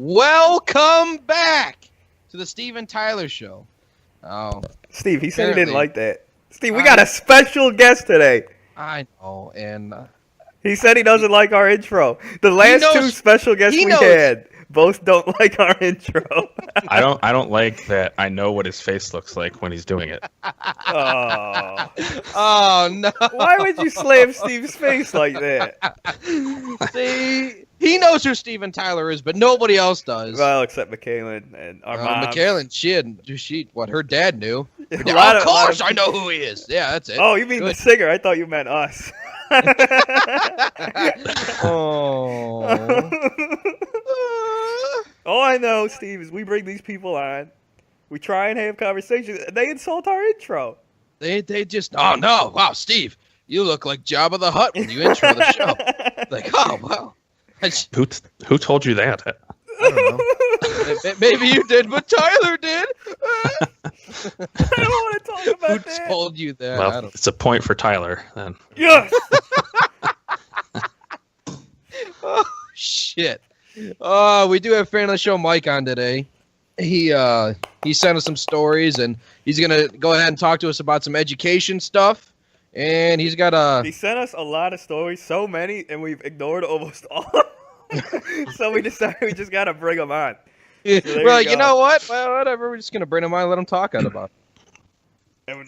Welcome back to the Steve&Tyler Show. Oh, Steve, he said he didn't like that. Steve, we got a special guest today. I know, and he said he doesn't like our intro. The last two special guests we had both don't like our intro. I don't like that. I know what his face looks like when he's doing it. Oh no! Why would you slam Steve's face like that? See, he knows who Steve&Tyler is, but nobody else does. Well, except McKaylin and our mom. McKaylin, what her dad knew. Of course, I know who he is. Yeah, that's it. Oh, you mean the singer? I thought you meant us. Oh. All I know, Steve, is we bring these people on, we try and have conversations, and they insult our intro. They just, oh no, wow, Steve, you look like Jabba the Hutt when you intro the show. Like, oh wow. Who told you that? I don't know. Maybe you did, but Tyler did. I don't want to talk about that. Who told you that? Well, it's a point for Tyler then. Yes. Oh shit. We do have friend of the show Mike on today. He sent us some stories, and he's gonna go ahead and talk to us about some education stuff. And he sent us a lot of stories, so many, and we've ignored almost all. So we decided we just gotta bring them on. So we're like, you know what? Well, whatever. We're just gonna bring them on and let them talk about it. And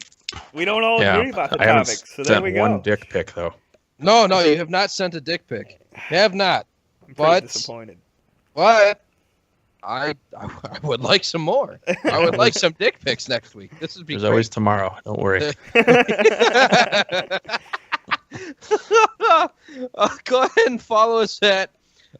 we don't all agree about the topics, so there we go. One dick pic though. No, you have not sent a dick pic. You have not. I'm pretty disappointed. But I would like some more. I would like some dick pics next week. This would be There's great. always tomorrow. Don't worry. Go ahead and follow us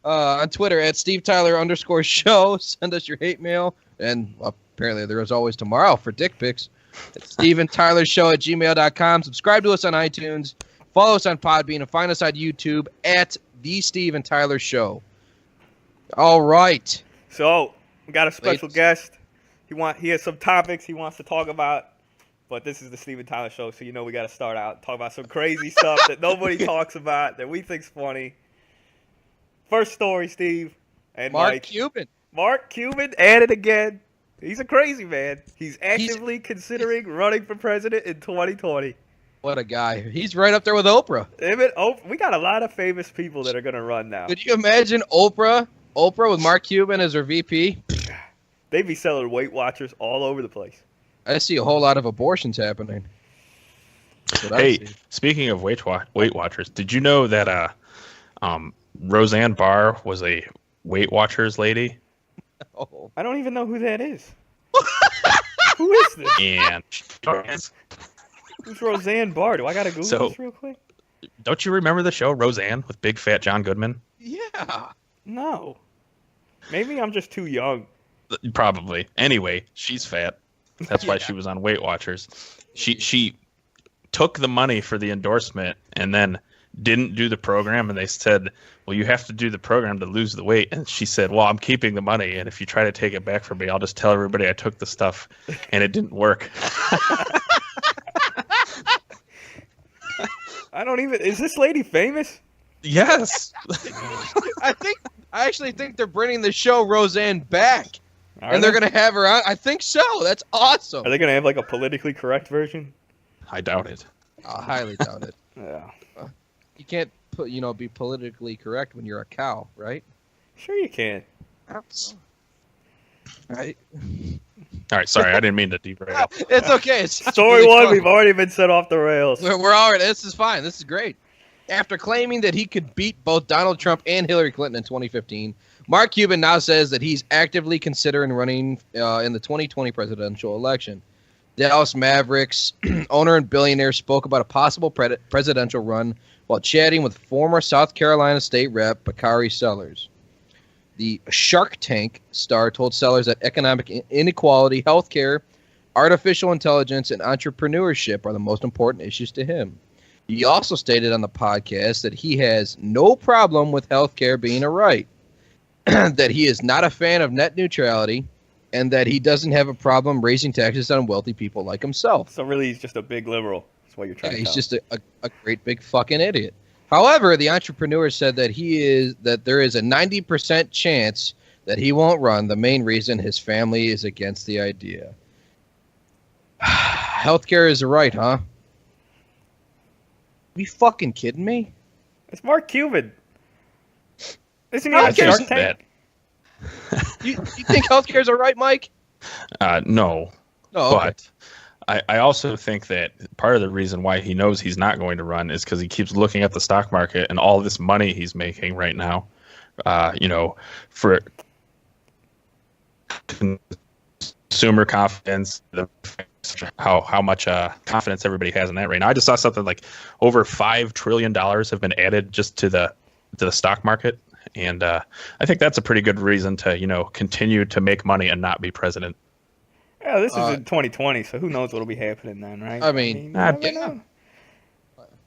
on Twitter at Steve&Tyler_show. Send us your hate mail. And apparently there is always tomorrow for dick pics. It's Steve&Tyler@gmail.com. Subscribe to us on iTunes. Follow us on Podbean and find us on YouTube at The Steve&Tyler Show. All right. So, we got a special guest. He has some topics he wants to talk about, but this is the Steve&Tyler Show, so you know we got to start out talk about some crazy stuff that nobody talks about that we think's funny. First story, Steve and Mike. Cuban. Mark Cuban at it again. He's a crazy man. He's actively considering running for president in 2020. What a guy. He's right up there with Oprah. We got a lot of famous people that are going to run now. Could you imagine Oprah with Mark Cuban as her VP? They'd be selling Weight Watchers all over the place. I see a whole lot of abortions happening. Hey, speaking of Weight Watchers, did you know that Roseanne Barr was a Weight Watchers lady? Oh. I don't even know who that is. Who is this? And who's Roseanne Barr? Do I got to Google this real quick? Don't you remember the show Roseanne with big fat John Goodman? Yeah. No. Maybe I'm just too young. Probably. Anyway, she's fat. That's why she was on Weight Watchers. She took the money for the endorsement and then didn't do the program, and they said, well, you have to do the program to lose the weight. And she said, well, I'm keeping the money, and if you try to take it back from me, I'll just tell everybody I took the stuff and it didn't work. Is this lady famous? Yes. I actually think they're bringing the show Roseanne back. And they're going to have her on. I think so. That's awesome. Are they going to have like a politically correct version? I doubt it. I highly doubt it. Yeah. You can't be politically correct when you're a cow, right? Sure you can. Right. All right, sorry, I didn't mean to derail. It's okay. Story really one, we've already been set off the rails. We're already. This is fine. This is great. After claiming that he could beat both Donald Trump and Hillary Clinton in 2015, Mark Cuban now says that he's actively considering running in the 2020 presidential election. Dallas Mavericks owner and billionaire spoke about a possible presidential run while chatting with former South Carolina State Rep. Bakari Sellers. The Shark Tank star told Sellers that economic inequality, healthcare, artificial intelligence, and entrepreneurship are the most important issues to him. He also stated on the podcast that he has no problem with healthcare being a right, that he is not a fan of net neutrality, and that he doesn't have a problem raising taxes on wealthy people like himself. So really, he's just a big liberal. That's what you're trying to tell. He's just a great big fucking idiot. However, the entrepreneur said that there is a 90% chance that he won't run. The main reason his family is against the idea. Healthcare is a right, huh? You fucking kidding me? It's Mark Cuban. Isn't he I on Shark Tank? You think healthcare is a right, Mike? No. Oh, okay. But I also think that part of the reason why he knows he's not going to run is because he keeps looking at the stock market and all this money he's making right now, for consumer confidence, how much confidence everybody has in that right now. I just saw something like over $5 trillion have been added just to the stock market. And I think that's a pretty good reason to, continue to make money and not be president. Yeah, this is in 2020, so who knows what'll be happening then, right? I mean, you never know.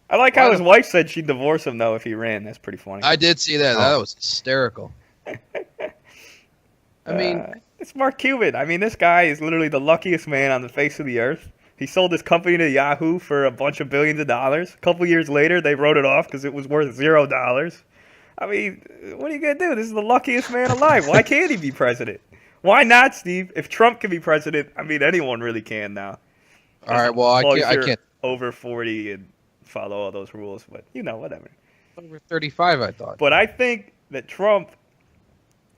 I like how his wife said she'd divorce him, though, if he ran. That's pretty funny. I did see that. That was hysterical. I mean, it's Mark Cuban. I mean, this guy is literally the luckiest man on the face of the earth. He sold his company to Yahoo for a bunch of billions of dollars. A couple years later, they wrote it off because it was worth $0. I mean, what are you going to do? This is the luckiest man alive. Why can't he be president? Why not, Steve? If Trump can be president, I mean, anyone really can now. all right, well, I can't. Over 40 and follow all those rules, but, whatever. Over 35, I thought. But I think that Trump,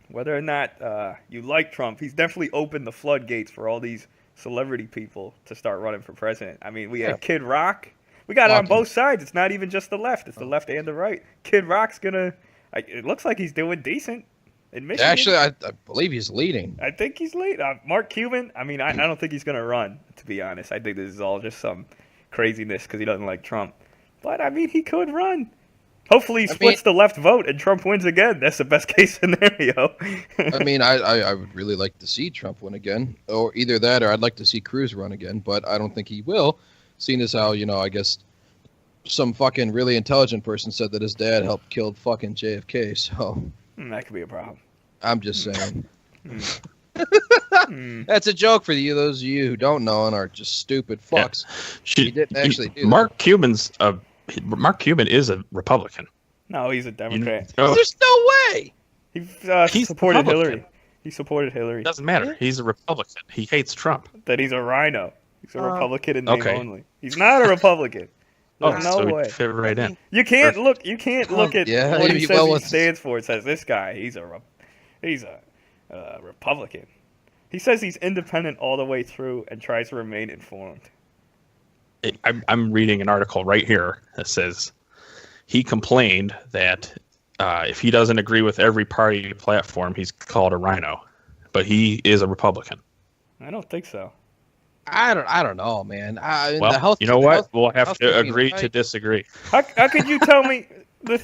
whether or not you like Trump, he's definitely opened the floodgates for all these celebrity people to start running for president. I mean, we had Kid Rock. We got it on both sides. It's not even just the left. It's the left and the right. Kid Rock's going to – it looks like he's doing decent in Michigan. Actually, I believe he's leading. I think he's leading. Mark Cuban, I mean, I don't think he's going to run, to be honest. I think this is all just some craziness because he doesn't like Trump. But, I mean, he could run. Hopefully he splits the left vote and Trump wins again. That's the best case scenario. I mean, I would really like to see Trump win again. Or either that or I'd like to see Cruz run again. But I don't think he will, seeing as how, I guess some fucking really intelligent person said that his dad helped kill fucking JFK. So that could be a problem. I'm just saying. That's a joke for those of you who don't know and are just stupid fucks. Yeah. He didn't actually do Mark Cuban is a Republican. No, he's a Democrat. There's no way. He supported Hillary. He supported Hillary. Doesn't matter. He's a Republican. He hates Trump. That he's a rhino. He's a Republican in name only. He's not a Republican. There's no way. Fit right in. You can't look. You can't look at what he says he stands for. It says this guy. He's a Republican. He says he's independent all the way through and tries to remain informed. I'm reading an article right here that says he complained that if he doesn't agree with every party platform, he's called a rhino. But he is a Republican. I don't think so. I don't know, man. Well, you know what? We'll have to agree to disagree. How could you tell me? I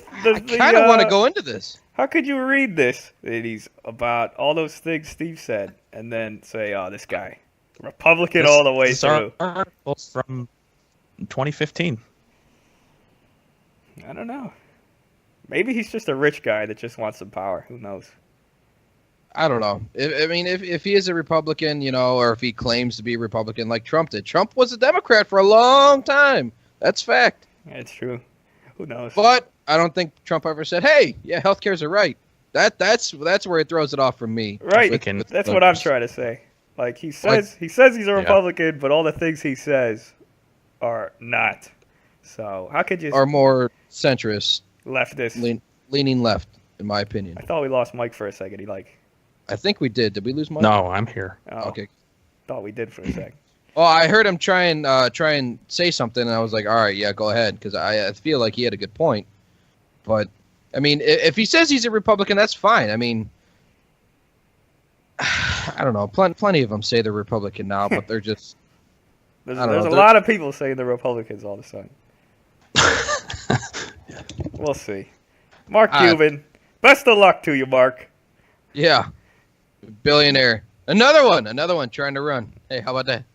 kind of want to go into this. How could you read this? That he's about all those things Steve said, and then say, "Oh, this guy, Republican all the way through." Article from 2015. I don't know. Maybe he's just a rich guy that just wants some power. Who knows? I don't know. If he is a Republican, or if he claims to be a Republican like Trump did. Trump was a Democrat for a long time. That's fact. It's true. Who knows? But I don't think Trump ever said, "Hey, yeah, healthcare's a right." That's where it throws it off from me. Right. That's what I'm trying to say. Like he says he's a Republican, but all the things he says are not. So how could you? Are more centrist, leftist, leaning left, in my opinion. I thought we lost Mike for a second. I think we did. Did we lose Mike? No, I'm here. Oh, okay. Thought we did for a second. Well, I heard him try and say something, and I was like, all right, yeah, go ahead, because I feel like he had a good point. But, I mean, if he says he's a Republican, that's fine. I mean, I don't know. Plenty of them say they're Republican now, but they're just... There's a lot of people saying they're Republicans all of a sudden. We'll see. Mark Cuban, best of luck to you, Mark. Yeah. Billionaire. Another one trying to run. Hey, how about that?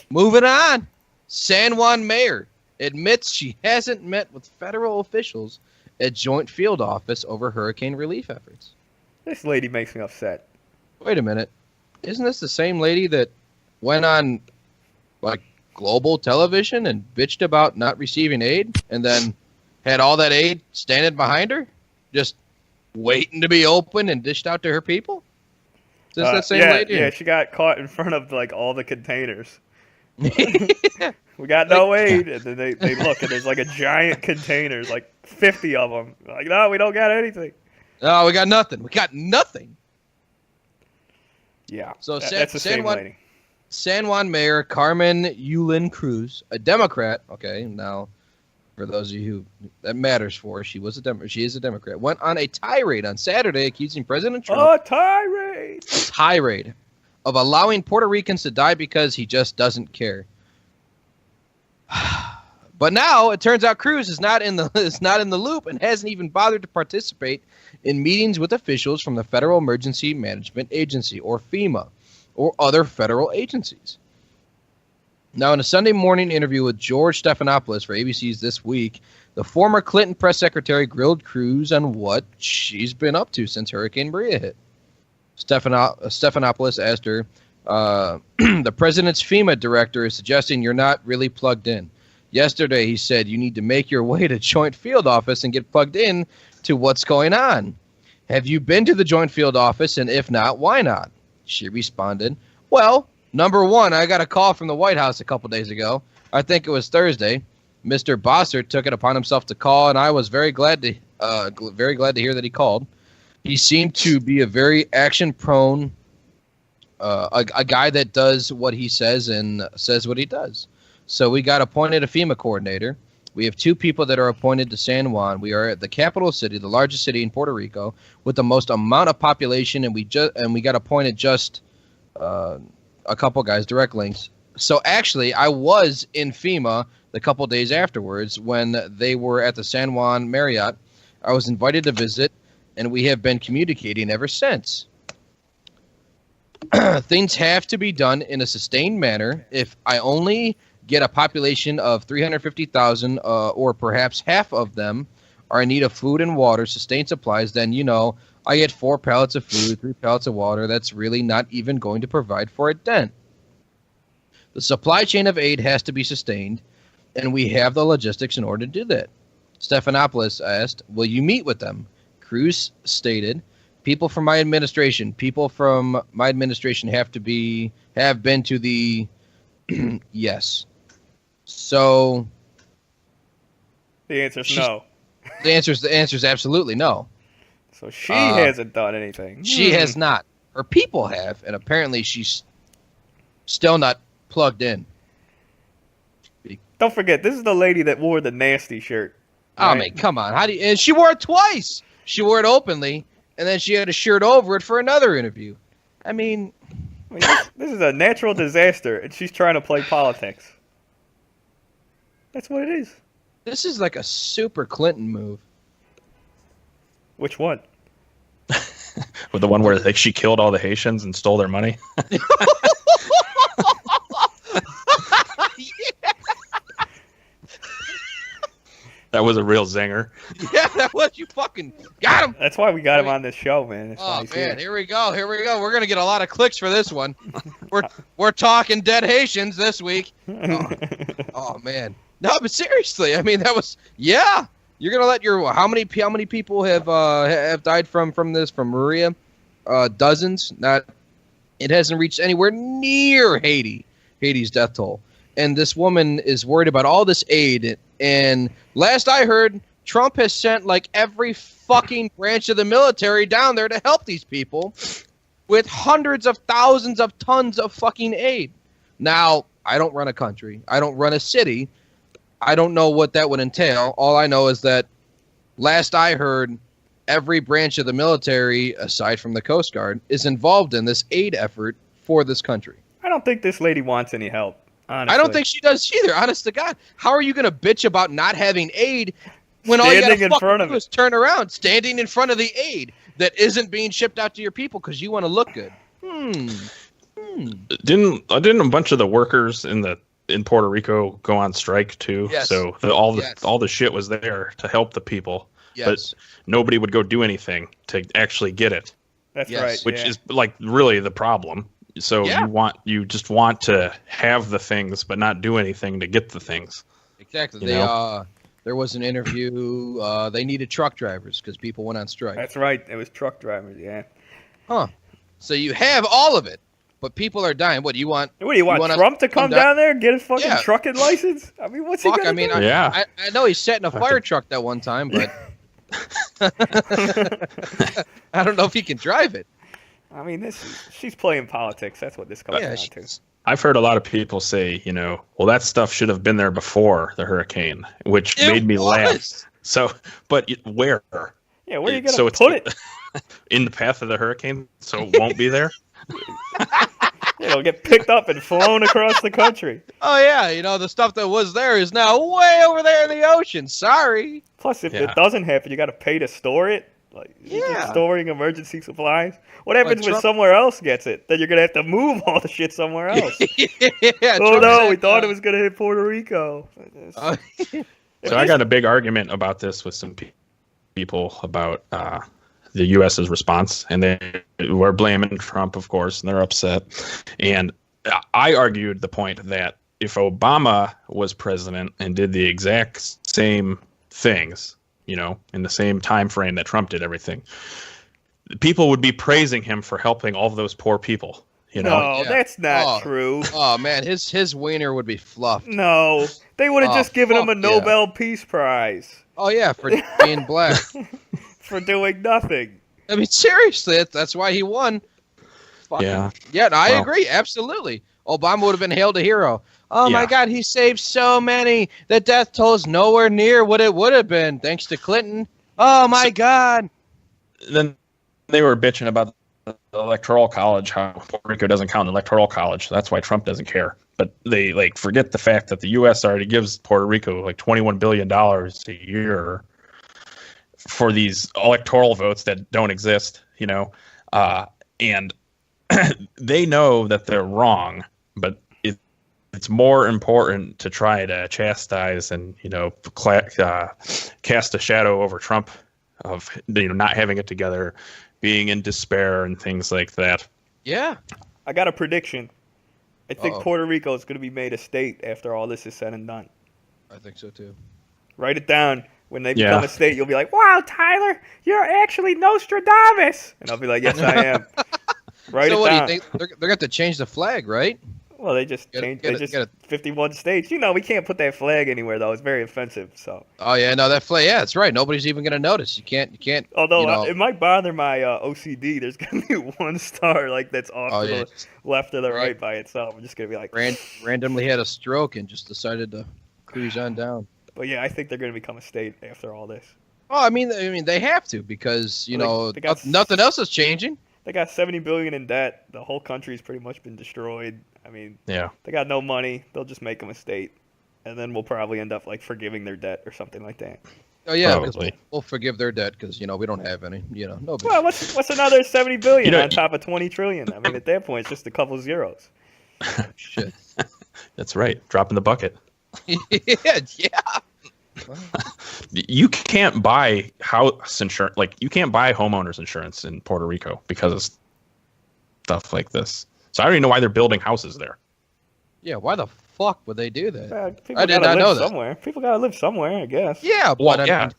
Moving on. San Juan mayor admits she hasn't met with federal officials at Joint Field Office over hurricane relief efforts. This lady makes me upset. Wait a minute. Isn't this the same lady that went on global television and bitched about not receiving aid and then had all that aid standing behind her? Just waiting to be opened and dished out to her people? Is this that same lady? Yeah, she got caught in front of like all the containers. We got no aid, and then they look, and there's like a giant containers, like 50 of them. Like, no, we don't got anything. No, we got nothing. We got nothing. Yeah, so that's the same lady. San Juan Mayor Carmen Yulín Cruz, a Democrat. Okay, now for those of you who that matters for, she is a Democrat. Went on a tirade on Saturday accusing President Trump. A tirade of allowing Puerto Ricans to die because he just doesn't care. But now it turns out Cruz is not in the loop and hasn't even bothered to participate in meetings with officials from the Federal Emergency Management Agency, or FEMA, or other federal agencies. Now, in a Sunday morning interview with George Stephanopoulos for ABC's This Week, the former Clinton press secretary grilled Cruz on what she's been up to since Hurricane Maria hit. Stephanopoulos asked her, the president's FEMA director is suggesting you're not really plugged in. Yesterday, he said you need to make your way to Joint Field Office and get plugged in to what's going on. Have you been to the Joint Field Office, and if not, why not? She responded, well, number one, I got a call from the White House a couple days ago. I think it was Thursday. Mr. Bossert took it upon himself to call, and I was very glad to hear that he called. He seemed to be a very action-prone, a guy that does what he says and says what he does. So we got appointed a FEMA coordinator. We have two people that are appointed to San Juan. We are at the capital city, the largest city in Puerto Rico, with the most amount of population, and we got appointed just a couple guys, direct links. So actually, I was in FEMA the couple days afterwards when they were at the San Juan Marriott. I was invited to visit, and we have been communicating ever since. Things have to be done in a sustained manner. If I only get a population of 350,000, or perhaps half of them are in need of food and water, sustained supplies, then, I get 4 pallets of food, 3 pallets of water. That's really not even going to provide for a dent. The supply chain of aid has to be sustained, and we have the logistics in order to do that. Stephanopoulos asked, will you meet with them? Cruz stated, people from my administration have been to the yes. So the answer is no. The answer is absolutely no. So she hasn't done anything. She has not. Her people have, and apparently she's still not plugged in. Don't forget, this is the lady that wore the nasty shirt. Right? I mean, come on. And she wore it twice. She wore it openly, and then she had a shirt over it for another interview. I mean this is a natural disaster, and she's trying to play politics. That's what it is. This is like a super Clinton move. Which one? With the one where she killed all the Haitians and stole their money? Yeah. That was a real zinger. Yeah, that was. You fucking got him. That's why we got him on this show, man. That's man, here we go. We're gonna get a lot of clicks for this one. We're talking dead Haitians this week. Oh man. No, but seriously, I mean that was You're gonna let how many people have died from Maria? Dozens. It hasn't reached anywhere near Haiti's death toll. And this woman is worried about all this aid. And last I heard, Trump has sent like every fucking branch of the military down there to help these people with hundreds of thousands of tons of fucking aid. Now, I don't run a country. I don't run a city. I don't know what that would entail. All I know is that last I heard, every branch of the military, aside from the Coast Guard, is involved in this aid effort for this country. I don't think this lady wants any help. Honestly. I don't think she does either, honest to God. How are you going to bitch about not having aid when all you got to fucking do is turn around, standing in front of the aid that isn't being shipped out to your people because you want to look good? Didn't a bunch of the workers in Puerto Rico go on strike too? Yes. So all the shit was there to help the people, but nobody would go do anything to actually get it. That's right. Which is like really the problem. So you just want to have the things, but not do anything to get the things. Exactly. there was an interview. They needed truck drivers because people went on strike. That's right. It was truck drivers. Yeah. Huh. So you have all of it, but people are dying. What do you want? What do you want Trump to come down there and get his fucking Yeah. trucking license? I mean, what's he gonna do? I know he sat in a fire truck that one time, but I don't know if he can drive it. I mean, she's playing politics. That's what this comes down to. I've heard a lot of people say, well, that stuff should have been there before the hurricane, which made me laugh. So, but where? Yeah, where are you going to put it? In the path of the hurricane, so it won't be there? It'll get picked up and flown across the country. Oh, yeah. The stuff that was there is now way over there in the ocean. Sorry. Plus, if it doesn't happen, you got to pay to store it. Storing emergency supplies. What happens when somewhere else gets it? Then you're going to have to move all the shit somewhere else. Oh, no, we thought it was going to hit Puerto Rico. So I got a big argument about this with some people about the U.S.'s response, and they were blaming Trump, of course, and they're upset. And I argued the point that if Obama was president and did the exact same things, in the same time frame that Trump did everything, people would be praising him for helping all of those poor people. No, that's not true. Oh man, his wiener would be fluffed. No, they would have just given him a Nobel Peace Prize. Oh yeah, for being black, for doing nothing. I mean, seriously, that's why he won. Yeah, I agree, absolutely. Obama would have been hailed a hero. Oh my God, he saved so many. The death toll is nowhere near what it would have been thanks to Clinton. Oh my God. Then they were bitching about the Electoral College, how Puerto Rico doesn't count in the Electoral College. So that's why Trump doesn't care. But they forget the fact that the U.S. already gives Puerto Rico $21 billion a year for these electoral votes that don't exist, and they know that they're wrong, but it's more important to try to chastise and cast a shadow over Trump of not having it together, being in despair and things like that. Yeah, I got a prediction. I think Puerto Rico is going to be made a state after all this is said and done. I think so too. Write it down. When they become a state, you'll be like, "Wow, Tyler, you're actually Nostradamus," and I'll be like, "Yes, I am." Write it down. So what do you think? They're going to have to change the flag, right? Well, they just changed. They just 51 states. We can't put that flag anywhere though. It's very offensive. So. Oh yeah, no, that flag. Yeah, that's right. Nobody's even going to notice. You can't. Although it might bother my OCD. There's going to be one star that's off to the left or the right by itself. I'm just going to be like randomly had a stroke and just decided to cruise on down. But yeah, I think they're going to become a state after all this. Oh, I mean, they have to because nothing else is changing. They got $70 billion in debt. The whole country's pretty much been destroyed. I mean, they got no money. They'll just make them a state, and then we'll probably end up forgiving their debt or something like that. Oh yeah, we'll forgive their debt because we don't have any. No. Well, what's another $70 billion on top of $20 trillion? I mean, at that point, it's just a couple zeros. Shit. That's right. Drop in the bucket. yeah. You can't buy house insurance, you can't buy homeowners insurance in Puerto Rico because of stuff like this. So I don't even know why they're building houses there. Yeah, why the fuck would they do that? I did not know that. Somewhere. People gotta live somewhere, I guess. Yeah, but I mean,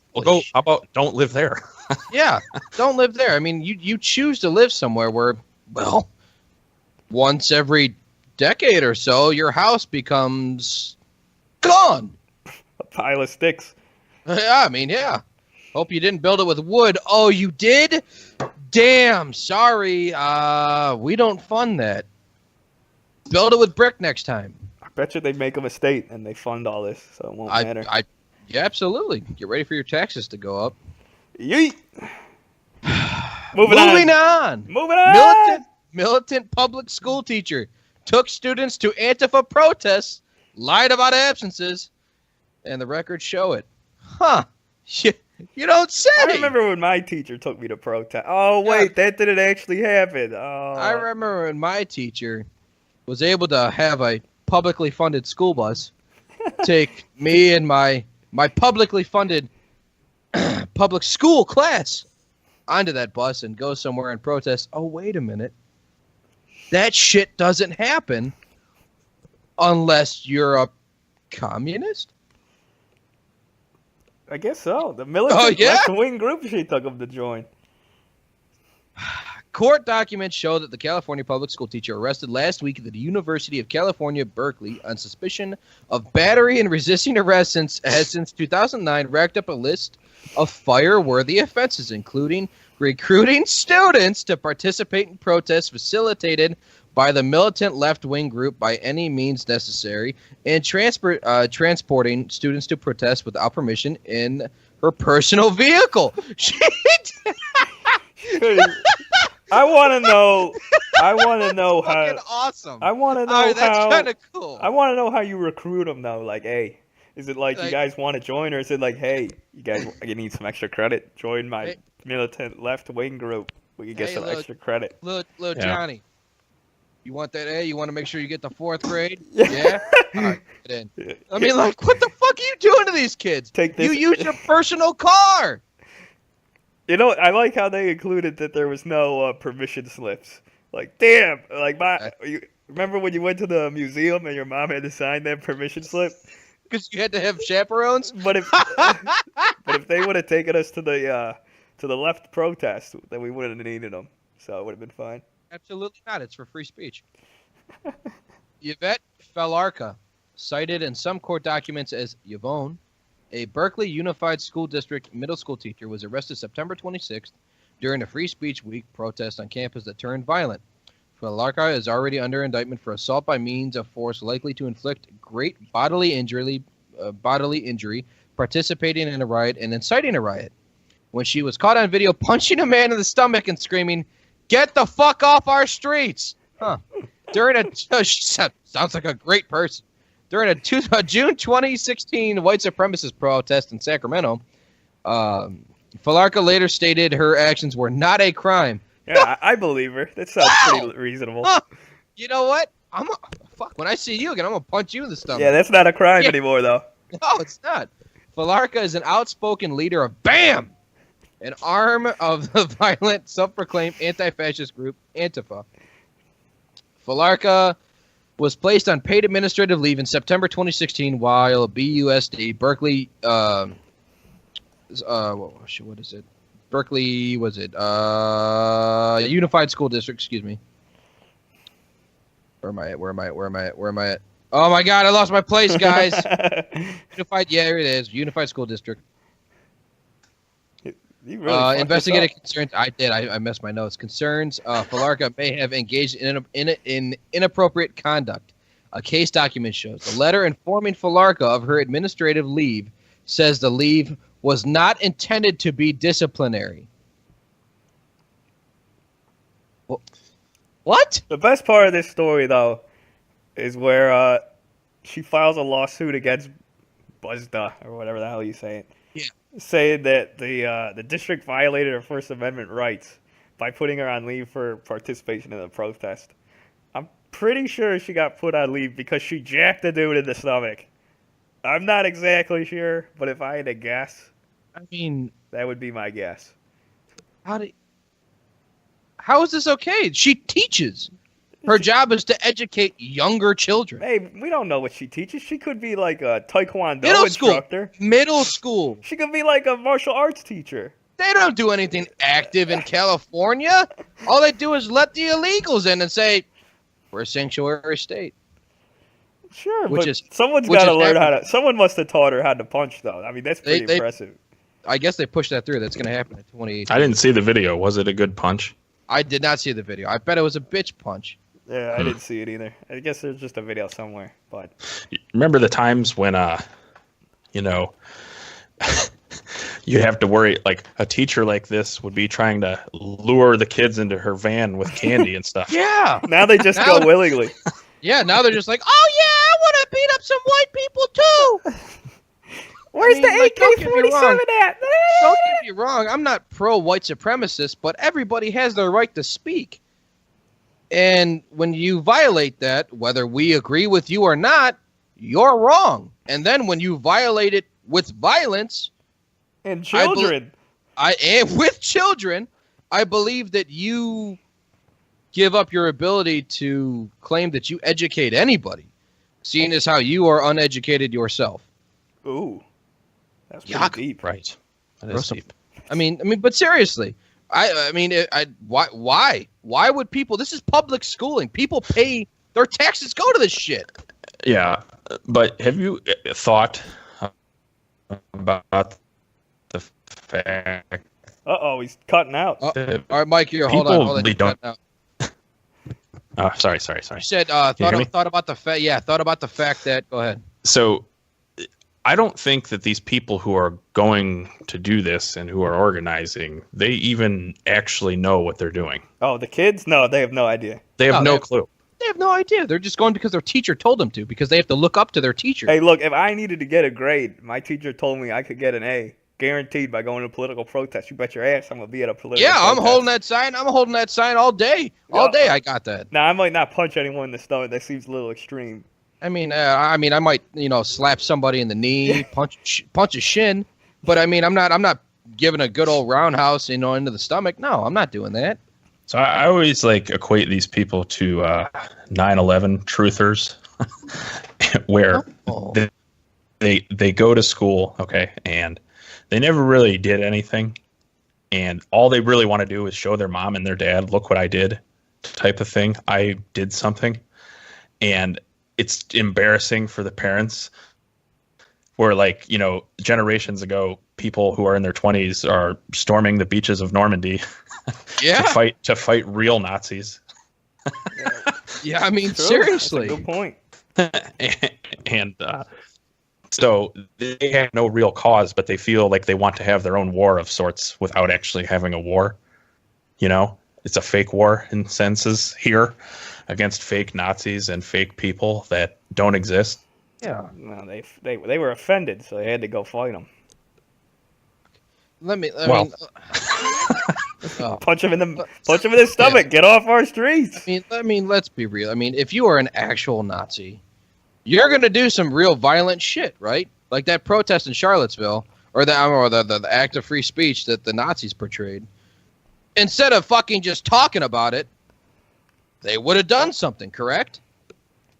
how about don't live there? Yeah, don't live there. I mean, you choose to live somewhere where, once every decade or so, your house becomes gone. A pile of sticks. Yeah, I mean, yeah. Hope you didn't build it with wood. Oh, you did? Damn, sorry. We don't fund that. Build it with brick next time. I bet you they make them a state and they fund all this, so it won't matter. Yeah, absolutely. Get ready for your taxes to go up. Yeet. Moving on. Militant public school teacher took students to Antifa protests, lied about absences, and the records show it. Huh. You don't say. I remember when my teacher took me to protest. Oh, wait, that didn't actually happen. Oh. I remember when my teacher was able to have a publicly funded school bus take me and my publicly funded public school class onto that bus and go somewhere and protest. Oh, wait a minute. That shit doesn't happen unless you're a communist. I guess so. The militant yeah? left-wing group she took him to join. Court documents show that the California public school teacher arrested last week at the University of California, Berkeley, on suspicion of battery and resisting arrest has since 2009 racked up a list of fire-worthy offenses, including recruiting students to participate in protests facilitated by the militant left-wing group by any means necessary, and transporting students to protest without permission in her personal vehicle. I want to know. I want to know how. Fucking awesome. I want to know that's how. kind of cool. I want to know how you recruit them though. Like, hey, is it like you guys want to join, or is it like, hey, you need some extra credit? Join my militant left wing group. We can get some extra credit. Little Johnny, you want that A? You want to make sure you get the 4th grade? Yeah. All right, get in. I mean, like, what the fuck are you doing to these kids? Take this. You use your personal car. You know, I like how they included that there was no permission slips. Like, damn, like remember when you went to the museum and your mom had to sign that permission slip? Because you had to have chaperones. But if they would have taken us to the left protest, then we wouldn't have needed them. So it would have been fine. Absolutely not. It's for free speech. Yvette Falarca, cited in some court documents as Yvonne, a Berkeley Unified School District middle school teacher, was arrested September 26th during a Free Speech Week protest on campus that turned violent. Falarca is already under indictment for assault by means of force likely to inflict great bodily injury, participating in a riot, and inciting a riot. When she was caught on video punching a man in the stomach and screaming, "Get the fuck off our streets!" She sounds like a great person. During a June 2016 white supremacist protest in Sacramento, Falarca later stated her actions were not a crime. Yeah, I believe her. That sounds pretty reasonable. You know what? When I see you again, I'm going to punch you in the stomach. Yeah, that's not a crime anymore, though. No, it's not. Falarca is an outspoken leader of BAM, an arm of the violent, self-proclaimed anti-fascist group, Antifa. Falarca was placed on paid administrative leave in September 2016 while BUSD, Berkeley, what is it? Berkeley, Unified School District, excuse me. Where am I at? Oh my God, I lost my place, guys. Unified, here it is. Unified School District. You really investigated concerns. I did. I messed my notes. Concerns. Falarca may have engaged in inappropriate conduct. A case document shows. A letter informing Falarca of her administrative leave says the leave was not intended to be disciplinary. What? The best part of this story, though, is where she files a lawsuit against Buzda, or whatever the hell you say it. Yeah. Saying that the district violated her First Amendment rights by putting her on leave for participation in the protest. I'm pretty sure she got put on leave because she jacked a dude in the stomach. I'm not exactly sure, but if I had to guess, I mean, that would be my guess. How is this okay? She teaches. Her job is to educate younger children. Hey, we don't know what she teaches. She could be like a taekwondo instructor. Middle school. She could be like a martial arts teacher. They don't do anything active in California. All they do is let the illegals in and say, we're a sanctuary state. Sure, someone's got to learn how to... Someone must have taught her how to punch, though. I mean, that's pretty impressive. I guess they pushed that through. That's going to happen in 2018. I didn't see the video. Was it a good punch? I did not see the video. I bet it was a bitch punch. Yeah, I didn't see it either. I guess there's just a video somewhere. But remember the times when, you'd have to worry, like a teacher like this would be trying to lure the kids into her van with candy and stuff. Yeah. Now they just go willingly. Yeah, now they're just like, oh yeah, I want to beat up some white people too. Where's the AK-47 at? Don't get me wrong. I'm not pro-white supremacist, but everybody has their right to speak. And when you violate that, whether we agree with you or not, you're wrong. And then when you violate it with violence... And children. I am with children. I believe that you give up your ability to claim that you educate anybody, seeing as how you are uneducated yourself. Ooh. That's pretty deep. Right. That is deep. I mean, but seriously, why would people? This is public schooling. People pay their taxes. Go to this shit. Yeah, but have you thought about the fact? He's cutting out. All right, Mike, here. Hold on. Really don't. Sorry. You said thought about the fact. Yeah, thought about the fact that. Go ahead. So, I don't think that these people who are going to do this and who are organizing, they even actually know what they're doing. Oh, the kids? No, they have no idea. They have no clue. They have no idea. They're just going because their teacher told them to, because they have to look up to their teacher. Hey, look, if I needed to get a grade, my teacher told me I could get an A, guaranteed, by going to political protest. You bet your ass I'm going to be at a political protest. I'm holding that sign. I'm holding that sign all day. All day I got that. Now, I might not punch anyone in the stomach. That seems a little extreme. I mean, I might, slap somebody in the knee, punch a shin, but I mean, I'm not giving a good old roundhouse, into the stomach. No, I'm not doing that. So I always equate these people to 9/11 truthers, where they go to school, okay, and they never really did anything, and all they really want to do is show their mom and their dad, look what I did, type of thing. I did something, and it's embarrassing for the parents, where generations ago, people who are in their 20s are storming the beaches of Normandy to fight real Nazis. Yeah, I mean, seriously. That's a good point. and so they have no real cause, but they feel like they want to have their own war of sorts without actually having a war. It's a fake war in senses here against fake Nazis and fake people that don't exist. Yeah, no, they were offended, so they had to go fight them. Punch him in the stomach. Yeah. Get off our streets. I mean, let's be real. I mean, if you are an actual Nazi, you're gonna do some real violent shit, right? Like that protest in Charlottesville, or the act of free speech that the Nazis portrayed. Instead of fucking just talking about it, they would have done something, correct?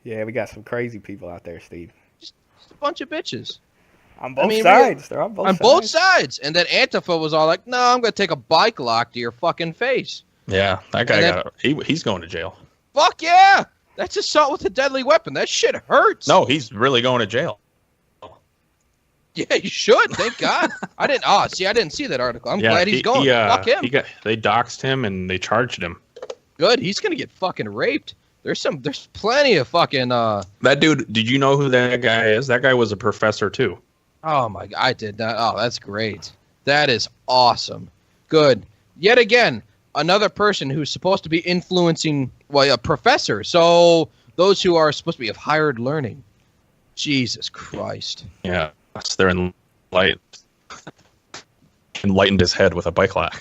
Yeah, we got some crazy people out there, Steve. Just a bunch of bitches. On both sides. They're on both sides. And then Antifa was all like, no, I'm going to take a bike lock to your fucking face. Yeah, that guy he's going to jail. Fuck yeah! That's assault with a deadly weapon. That shit hurts. No, he's really going to jail. Yeah, you should. Thank God. I didn't see that article. I'm glad he's going. Fuck him. They doxed him and they charged him. Good. He's going to get fucking raped. There's plenty of fucking That dude, did you know who that guy is? That guy was a professor too. Oh my God, I did not. Oh, that's great. That is awesome. Good. Yet again, another person who's supposed to be influencing, a professor. So those who are supposed to be of higher learning. Jesus Christ. Yeah, they're enlightened his head with a bike lock.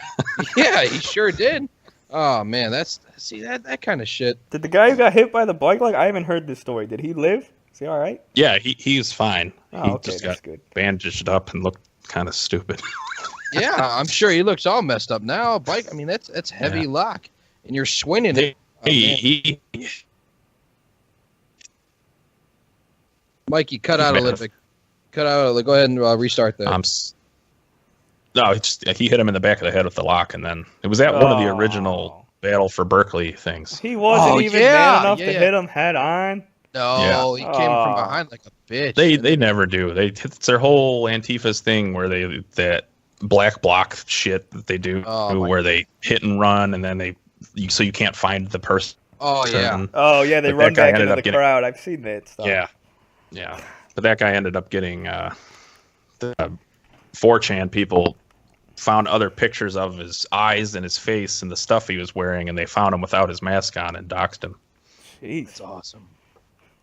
Yeah, he sure did. Oh man, that kind of shit. Did the guy who got hit by the bike lock? I haven't heard this story. Did he live? Is he all right? Yeah, he's fine. Oh, he just got bandaged up and looked kind of stupid. Yeah, I'm sure he looks all messed up now. Bike, I mean, that's heavy lock, and you're swinging it. Mikey, cut out a little bit. Cut out a little. Go ahead and restart that. No, he hit him in the back of the head with the lock, and then it was at one of the original Battle for Berkeley things. He wasn't even man enough to hit him head on. No, he came from behind like a bitch. They never do. It's their whole Antifa's thing where that black bloc shit that they do, where they hit and run, and then so you can't find the person. Oh yeah. Oh yeah, they run back into the crowd. I've seen that stuff. Yeah. But that guy ended up getting the 4chan people found other pictures of his eyes and his face and the stuff he was wearing, and they found him without his mask on and doxed him. Jeez, that's awesome.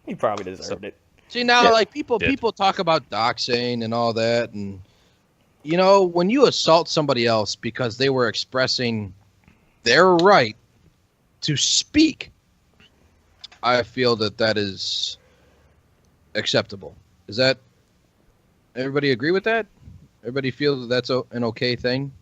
He probably deserved it. See, now, people talk about doxing and all that, and when you assault somebody else because they were expressing their right to speak, I feel that is acceptable. Is that everybody agree with that? Everybody feel that that's an okay thing?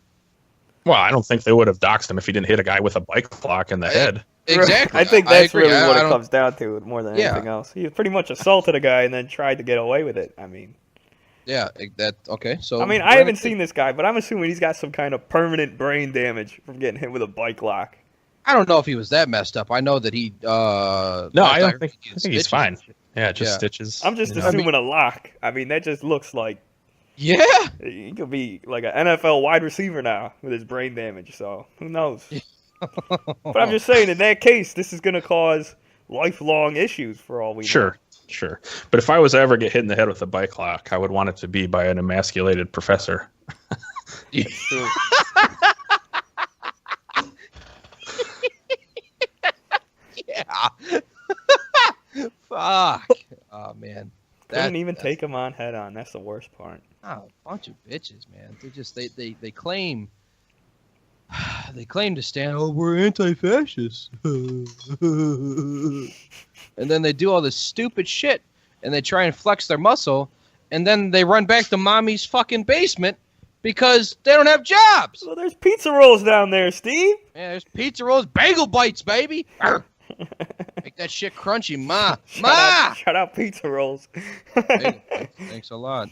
Well, I don't think they would have doxed him if he didn't hit a guy with a bike lock in the head. Exactly. I think that's really what it comes down to more than anything else. He pretty much assaulted a guy and then tried to get away with it. I mean, Yeah, okay. So I mean, I haven't seen this guy, but I'm assuming he's got some kind of permanent brain damage from getting hit with a bike lock. I don't know if he was that messed up. I know that he. No, I think he's fine. Yeah, just stitches. I'm just assuming a lock. I mean, that just looks like. Yeah. He could be like an NFL wide receiver now with his brain damage. So who knows? But I'm just saying, in that case, this is going to cause lifelong issues for all we know. Sure. But if I was to ever get hit in the head with a bike lock, I would want it to be by an emasculated professor. That's true. Yeah. Fuck. Oh, man. Couldn't even take him on head on. That's the worst part. Oh, a bunch of bitches, man. They just they claim to stand. Oh, we're anti-fascists, and then they do all this stupid shit, and they try and flex their muscle, and then they run back to mommy's fucking basement because they don't have jobs. Well, there's pizza rolls down there, Steve. Yeah, there's pizza rolls, bagel bites, baby. Make that shit crunchy, ma. Shout out pizza rolls. Thanks a lot.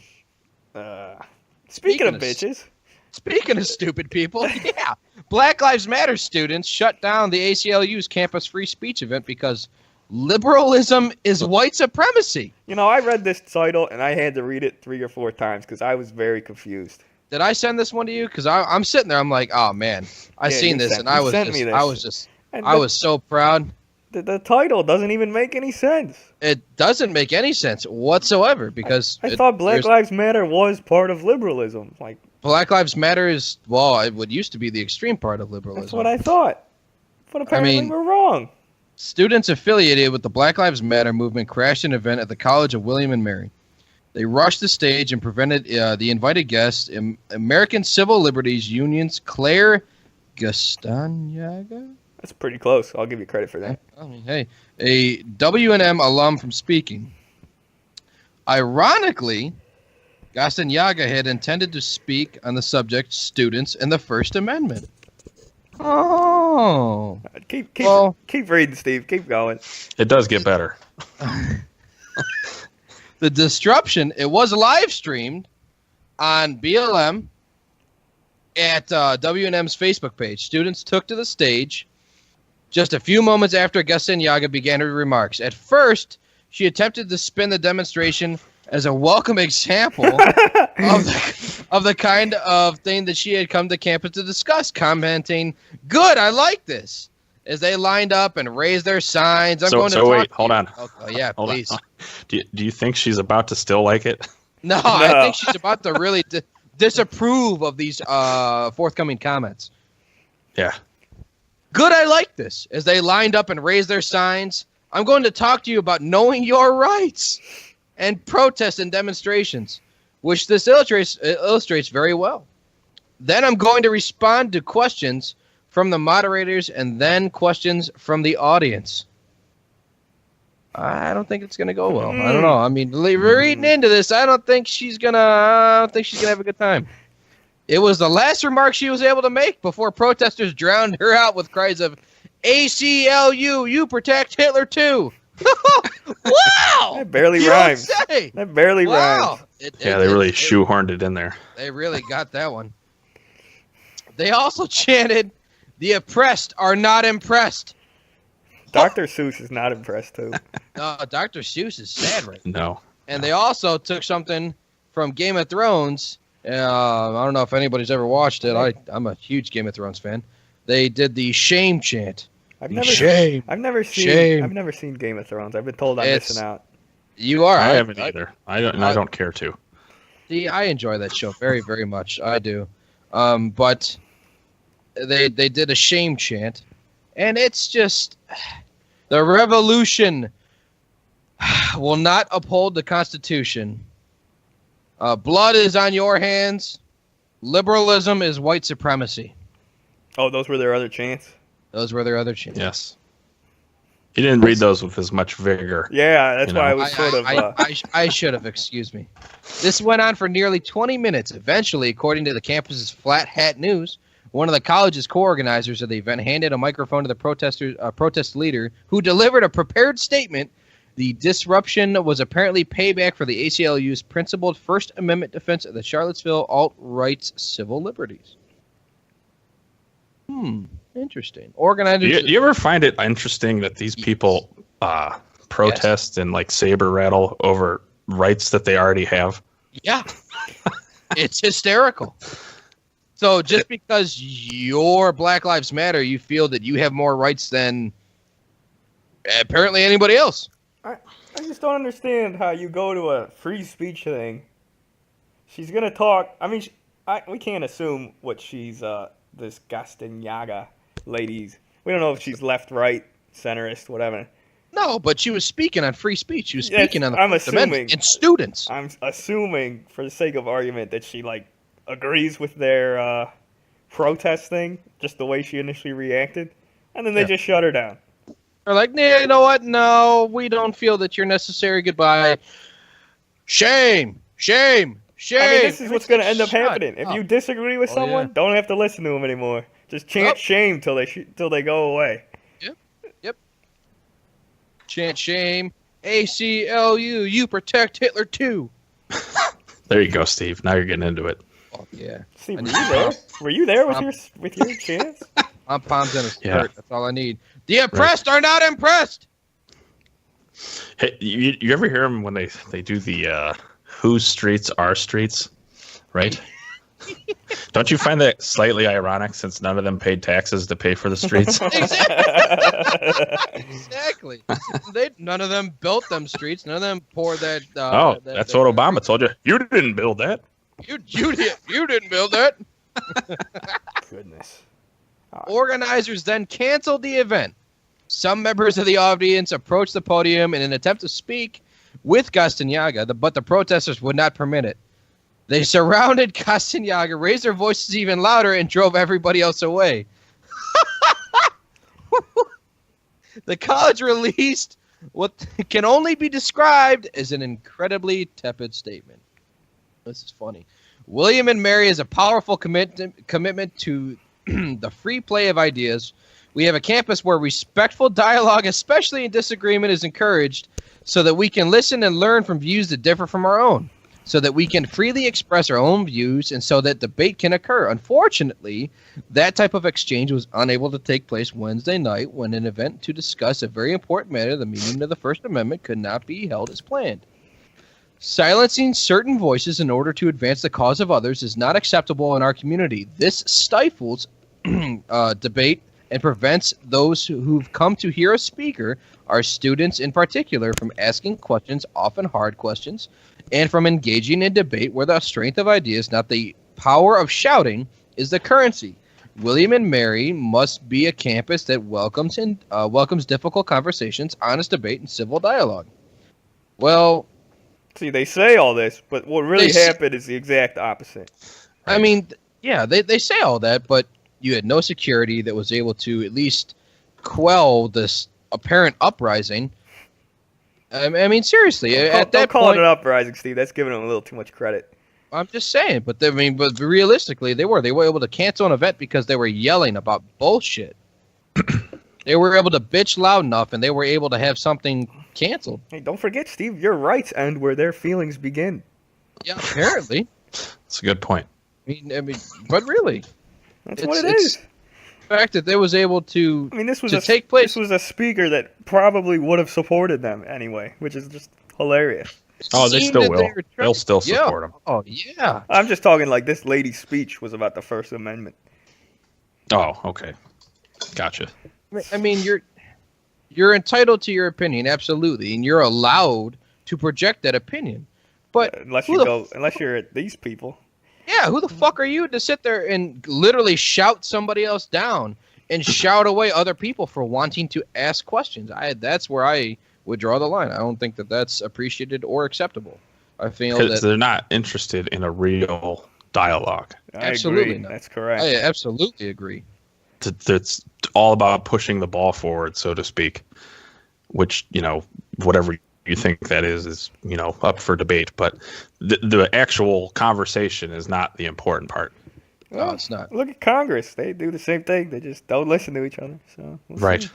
Speaking of bitches. Speaking of stupid people, yeah. Black Lives Matter students shut down the ACLU's campus free speech event because liberalism is white supremacy. You know, I read this title and I had to read it 3 or 4 times because I was very confused. Did I send this one to you? Because I'm sitting there, I'm like, oh man, I seen this and I was so proud. The title doesn't even make any sense. It doesn't make any sense whatsoever because I thought Black Lives Matter was part of liberalism. Like Black Lives Matter is, well, it would used to be the extreme part of liberalism. That's what I thought. But apparently we're wrong. Students affiliated with the Black Lives Matter movement crashed an event at the College of William and Mary. They rushed the stage and prevented the invited guests, American Civil Liberties Union's Claire Gastanyaga? That's pretty close. I'll give you credit for that. I mean, hey, a WNM alum from speaking. Ironically, Gastanyaga had intended to speak on the subject students and the First Amendment. Oh. Keep reading, Steve. Keep going. It does get better. The disruption, it was live streamed on BLM at WNM's Facebook page. Students took to the stage just a few moments after Gastanyaga began her remarks. At first, she attempted to spin the demonstration as a welcome example of the kind of thing that she had come to campus to discuss, commenting, "Good, I like this." As they lined up and raised their signs. Hold on. Okay, yeah, please. Do you think she's about to still like it? No, I think she's about to really disapprove of these forthcoming comments. Yeah. Good, I like this. As they lined up and raised their signs, I'm going to talk to you about knowing your rights and protests and demonstrations, which this illustrates very well. Then I'm going to respond to questions from the moderators and then questions from the audience. I don't think it's going to go well. I don't know. I mean, reading into this, I don't think she's gonna have a good time. It was the last remark she was able to make before protesters drowned her out with cries of ACLU, you protect Hitler too. Wow! That barely rhymes. That barely rhymes. They really shoehorned it in there. They really got that one. They also chanted, "The oppressed are not impressed." Dr. Seuss is not impressed too. Dr. Seuss is sad right now. No. And they also took something from Game of Thrones. I don't know if anybody's ever watched it. I'm a huge Game of Thrones fan. They did the shame chant. I've never seen Game of Thrones. I've been told I'm missing out. You are. I haven't either. I don't care to. See, I enjoy that show very, very much. I do. But they did a shame chant, and it's just the revolution will not uphold the Constitution. Blood is on your hands. Liberalism is white supremacy. Oh, those were their other chants? Those were their other chants. Yes. He didn't read those with as much vigor. Yeah, that's why I was sort of... I should have, excuse me. This went on for nearly 20 minutes. Eventually, according to the campus's Flat Hat News, one of the college's co-organizers of the event handed a microphone to the protest leader, who delivered a prepared statement The disruption was apparently payback for the ACLU's principled First Amendment defense of the Charlottesville alt-right's civil liberties. Interesting. Organizers. You ever find it interesting that these people protest and like saber rattle over rights that they already have? Yeah. It's hysterical. So just because you're Black Lives Matter, you feel that you have more rights than apparently anybody else. I just don't understand how you go to a free speech thing. She's going to talk. I mean, we can't assume what she's, this Castañaga lady's. We don't know if she's left, right, centrist, whatever. No, but she was speaking on free speech. She was speaking on the I'm First Amendment assuming, and students. I'm assuming, for the sake of argument, that she, like, agrees with their protest thing, just the way she initially reacted, and then they just shut her down. They're like, nah, you know what? No, we don't feel that you're necessary. Goodbye. Shame. Shame. Shame. I mean, this is what's going to end up happening. If you disagree with someone, don't have to listen to them anymore. Just chant shame till they go away. Yep. Chant shame. ACLU, you protect Hitler too. There you go, Steve. Now you're getting into it. Oh, yeah. Steve, were you there with your chants? I'm palms in a skirt. Yeah. That's all I need. The oppressed are not impressed. Hey, you ever hear them when they do the whose streets are streets, right? Don't you find that slightly ironic since none of them paid taxes to pay for the streets? Exactly. None of them built them streets. None of them poured that. That's what Obama told you. You didn't build that. You didn't build that. Goodness. Organizers then canceled the event. Some members of the audience approached the podium in an attempt to speak with Castañaga, but the protesters would not permit it. They surrounded Castañaga, raised their voices even louder, and drove everybody else away. The college released what can only be described as an incredibly tepid statement. This is funny. William and Mary is a powerful commitment to the free play of ideas. We have a campus where respectful dialogue, especially in disagreement, is encouraged so that we can listen and learn from views that differ from our own, so that we can freely express our own views, and so that debate can occur. Unfortunately, that type of exchange was unable to take place Wednesday night when an event to discuss a very important matter, the meaning of the First Amendment, could not be held as planned. Silencing certain voices in order to advance the cause of others is not acceptable in our community. This stifles debate and prevents those who've come to hear a speaker, our students in particular, from asking questions, often hard questions, and from engaging in debate where the strength of ideas, not the power of shouting, is the currency. William and Mary must be a campus that welcomes difficult conversations, honest debate, and civil dialogue. Well, see, they say all this, but what really happened is the exact opposite. Right? I mean, yeah, they say all that, but you had no security that was able to at least quell this apparent uprising. I mean, seriously, at that point, don't call it an uprising, Steve. That's giving them a little too much credit. I'm just saying, but realistically, they were able to cancel an event because they were yelling about bullshit. They were able to bitch loud enough, and they were able to have something canceled. Hey, don't forget, Steve, your rights end where their feelings begin. Yeah, apparently. That's a good point. I mean, but really, that's what it is. The fact that they was able to. I mean, this was take place. This was a speaker that probably would have supported them anyway, which is just hilarious. Oh, they still will. They'll still support them. Oh, yeah. I'm just talking like this lady's speech was about the First Amendment. Oh, okay. Gotcha. I mean, you're entitled to your opinion, absolutely, and you're allowed to project that opinion. But unless you're at these people. Yeah, who the fuck are you to sit there and literally shout somebody else down and shout away other people for wanting to ask questions? That's where I would draw the line. I don't think that that's appreciated or acceptable. I feel that they're not interested in a real dialogue. Absolutely not. That's correct. I absolutely agree. It's all about pushing the ball forward, so to speak, which, whatever you think that is up for debate. But the actual conversation is not the important part. Well, no, it's not. Look at Congress. They do the same thing. They just don't listen to each other. So right.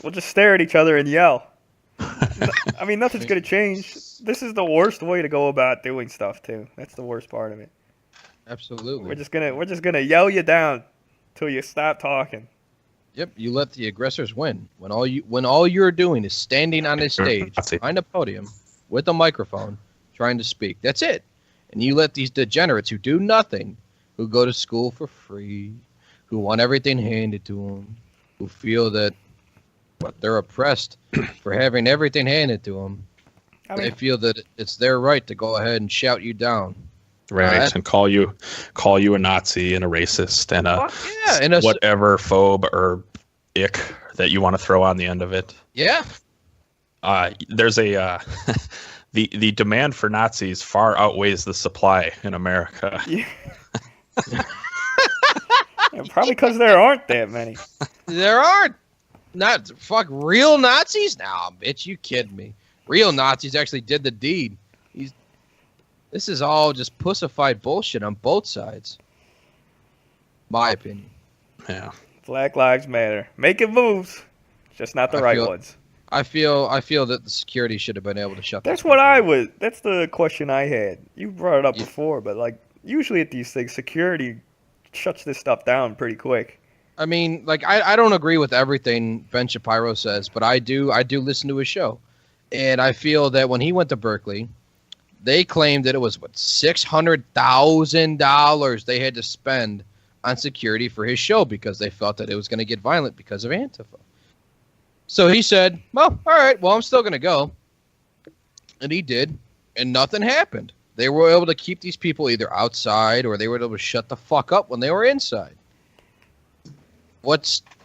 We'll just stare at each other and yell. I mean, nothing's gonna change. This is the worst way to go about doing stuff too. That's the worst part of it. Absolutely. We're just gonna yell you down till you stop talking. Yep, you let the aggressors win when all you're doing is standing on a stage behind a podium with a microphone trying to speak. That's it. And you let these degenerates who do nothing, who go to school for free, who want everything handed to them, who feel that they're oppressed for having everything handed to them. They feel that it's their right to go ahead and shout you down. Right, and call you a Nazi and a racist and a whatever phobe or ick that you want to throw on the end of it. Yeah. There's a the demand for Nazis far outweighs the supply in America. Yeah. Probably because there aren't that many. There aren't. Not real Nazis? Nah, bitch, you kidding me? Real Nazis actually did the deed. This is all just pussified bullshit on both sides. My opinion. Yeah. Black Lives Matter. Making moves, just not the right ones. I feel that the security should have been able to shut. That's That's the question I had. You brought it up before, but like usually at these things, security shuts this stuff down pretty quick. I mean, like I don't agree with everything Ben Shapiro says, but I do listen to his show, and I feel that when he went to Berkeley, they claimed that it was $600,000 they had to spend on security for his show because they felt that it was going to get violent because of Antifa. So he said, well, all right, well, I'm still going to go. And he did, and nothing happened. They were able to keep these people either outside or they were able to shut the fuck up when they were inside.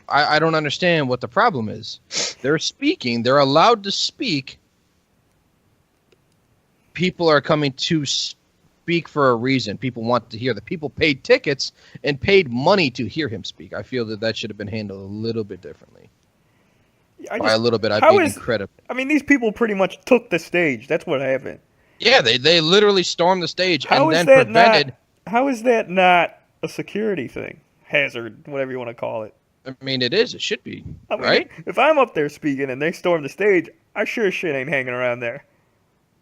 I don't understand what the problem is. They're speaking. They're allowed to speak. People are coming to speak for a reason. People want to hear. The people paid tickets and paid money to hear him speak. I feel that should have been handled a little bit differently. By a little bit, I mean incredible. I mean, these people pretty much took the stage. That's what happened. Yeah, they literally stormed the stage and then prevented. How is that not a security thing? Hazard, whatever you want to call it. I mean, it is. It should be, I mean, right? If I'm up there speaking and they storm the stage, I sure as shit ain't hanging around there.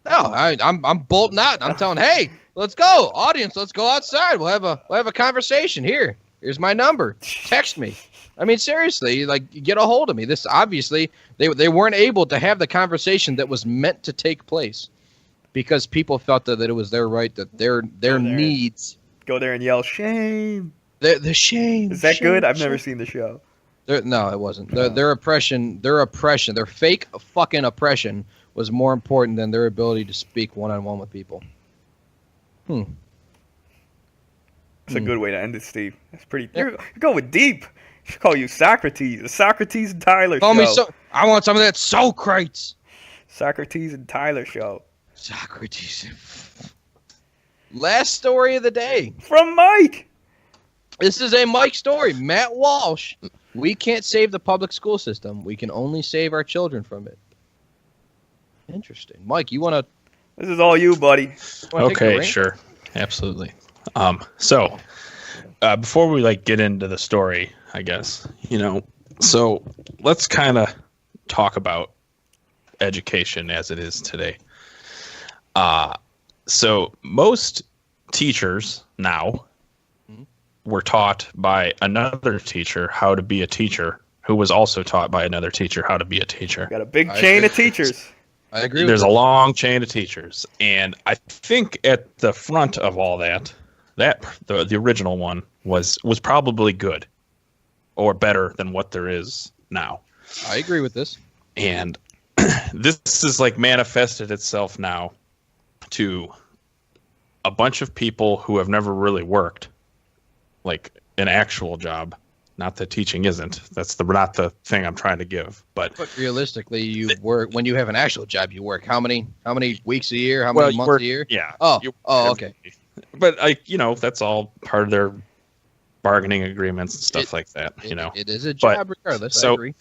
No, I'm bolting out. I'm telling, hey, let's go, audience. Let's go outside. We'll have a conversation. Here's my number. Text me. I mean, seriously, like, get a hold of me. This obviously they weren't able to have the conversation that was meant to take place because people felt that it was their right, that their needs. Go there and yell shame. The shame. Is that shame, good? I've shame. never seen the show. No, it wasn't. Their oppression, their fake fucking oppression was more important than their ability to speak one-on-one with people. That's a good way to end it, Steve. That's pretty. You're going deep. I should call you Socrates. The Socrates and Tyler Show. Me I want some of that Socrates. Socrates and Tyler Show. Socrates. Last story of the day. From Mike. This is a Mike story. Matt Walsh. We can't save the public school system. We can only save our children from it. Interesting. Mike, you want to... This is all you, buddy. Okay, sure. Absolutely. So, before we get into the story, I guess, so let's kind of talk about education as it is today. So most teachers now were taught by another teacher how to be a teacher who was also taught by another teacher how to be a teacher. Got a big chain of teachers. I agree. There's a long chain of teachers, and I think at the front of all that the original one was probably good or better than what there is now. I agree with this. And this is manifested itself now to a bunch of people who have never really worked an actual job. Not that teaching isn't. That's not the thing I'm trying to give. But realistically, you work when you have an actual job. You work how many weeks a year? How many months a year? Yeah. Okay. But that's all part of their bargaining agreements and stuff like that. It is a job regardless. So I agree.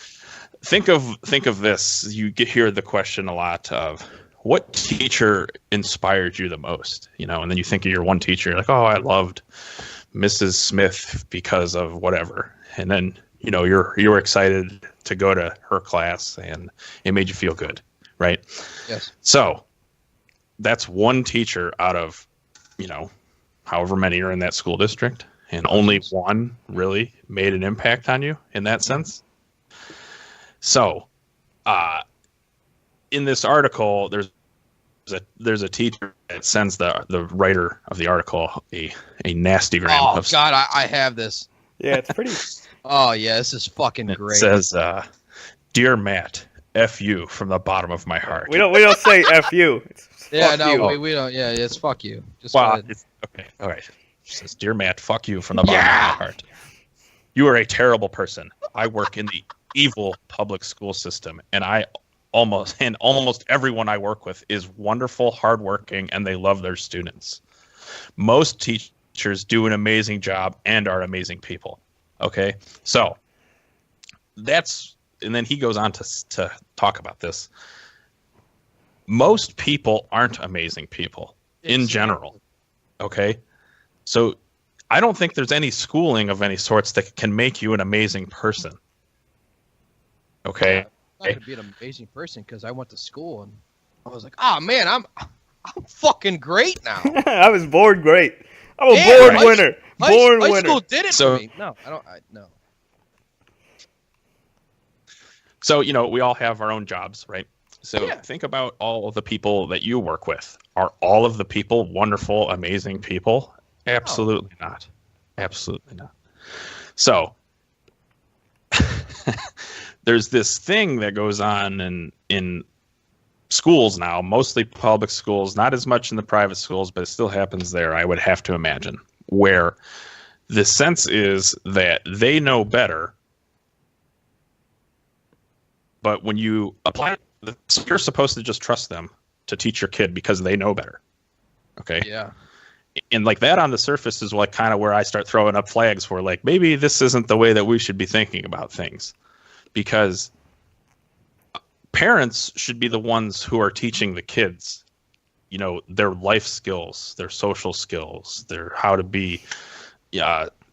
Think of this. You hear the question a lot of what teacher inspired you the most. And then you think of your one teacher, you're like, oh, I loved Mrs. Smith because of whatever. And then, you were excited to go to her class and it made you feel good, right? Yes. So that's one teacher out of, however many are in that school district, and only one really made an impact on you in that sense. So, in this article, there's a teacher that sends the writer of the article a nastygram. Oh God, I have this. Yeah, it's pretty. Oh yeah, this is fucking great. It says, "Dear Matt, F you from the bottom of my heart." We don't say F you. It's yeah, fuck no, you. we don't. Yeah, it's fuck you. Just Well, okay, all right. It says, "Dear Matt, fuck you from the bottom of my heart. You are a terrible person. I work in the evil public school system, and almost everyone I work with is wonderful, hardworking, and they love their students. Most teachers do an amazing job and are amazing people." Okay, so and then he goes on to talk about this. Most people aren't amazing people in general. Okay, so I don't think there's any schooling of any sorts that can make you an amazing person. Okay. I'm not gonna be an amazing person because I went to school and I was like, oh man, I'm fucking great now. I was born great. I'm a born winner. Born winner. High school did it for me. No, I don't. No. So, we all have our own jobs, right? So think about all of the people that you work with. Are all of the people wonderful, amazing people? Absolutely not. Absolutely not. So there's this thing that goes on in schools now, mostly public schools, not as much in the private schools, but it still happens there, I would have to imagine, where the sense is that they know better. But when you apply, you're supposed to just trust them to teach your kid because they know better. Okay. Yeah. And like that on the surface is like kind of where I start throwing up flags for like, maybe this isn't the way that we should be thinking about things, because parents should be the ones who are teaching the kids, their life skills, their social skills, their how to be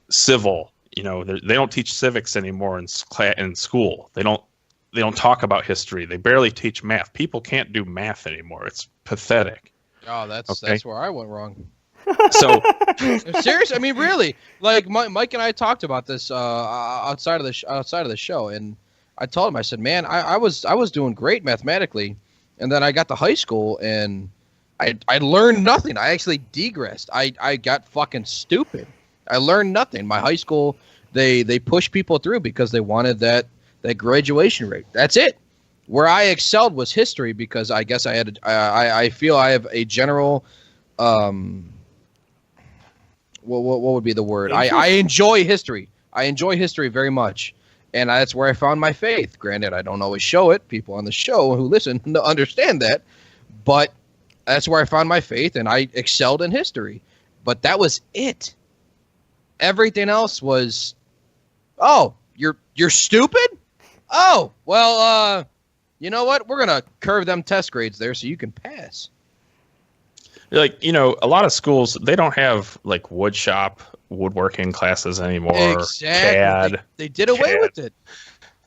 civil. They don't teach civics anymore in school. They don't talk about history. They barely teach math. People can't do math anymore. It's pathetic. Oh, that's where I went wrong. So serious? I mean, really? Like Mike and I talked about this outside of the show, and I told him, I said, man, I was doing great mathematically, and then I got to high school and I learned nothing. I actually degressed. I got fucking stupid. I learned nothing. My high school, they pushed people through because they wanted that graduation rate. That's it. Where I excelled was history because I guess I feel I have a general what would be the word? I enjoy history. I enjoy history very much. And that's where I found my faith. Granted, I don't always show it. People on the show who listen understand that. But that's where I found my faith, and I excelled in history. But that was it. Everything else was, oh, you're stupid? Oh, well, you know what? We're going to curve them test grades there so you can pass. Like, a lot of schools, they don't have like woodworking classes anymore. Exactly. CAD. They did away with it.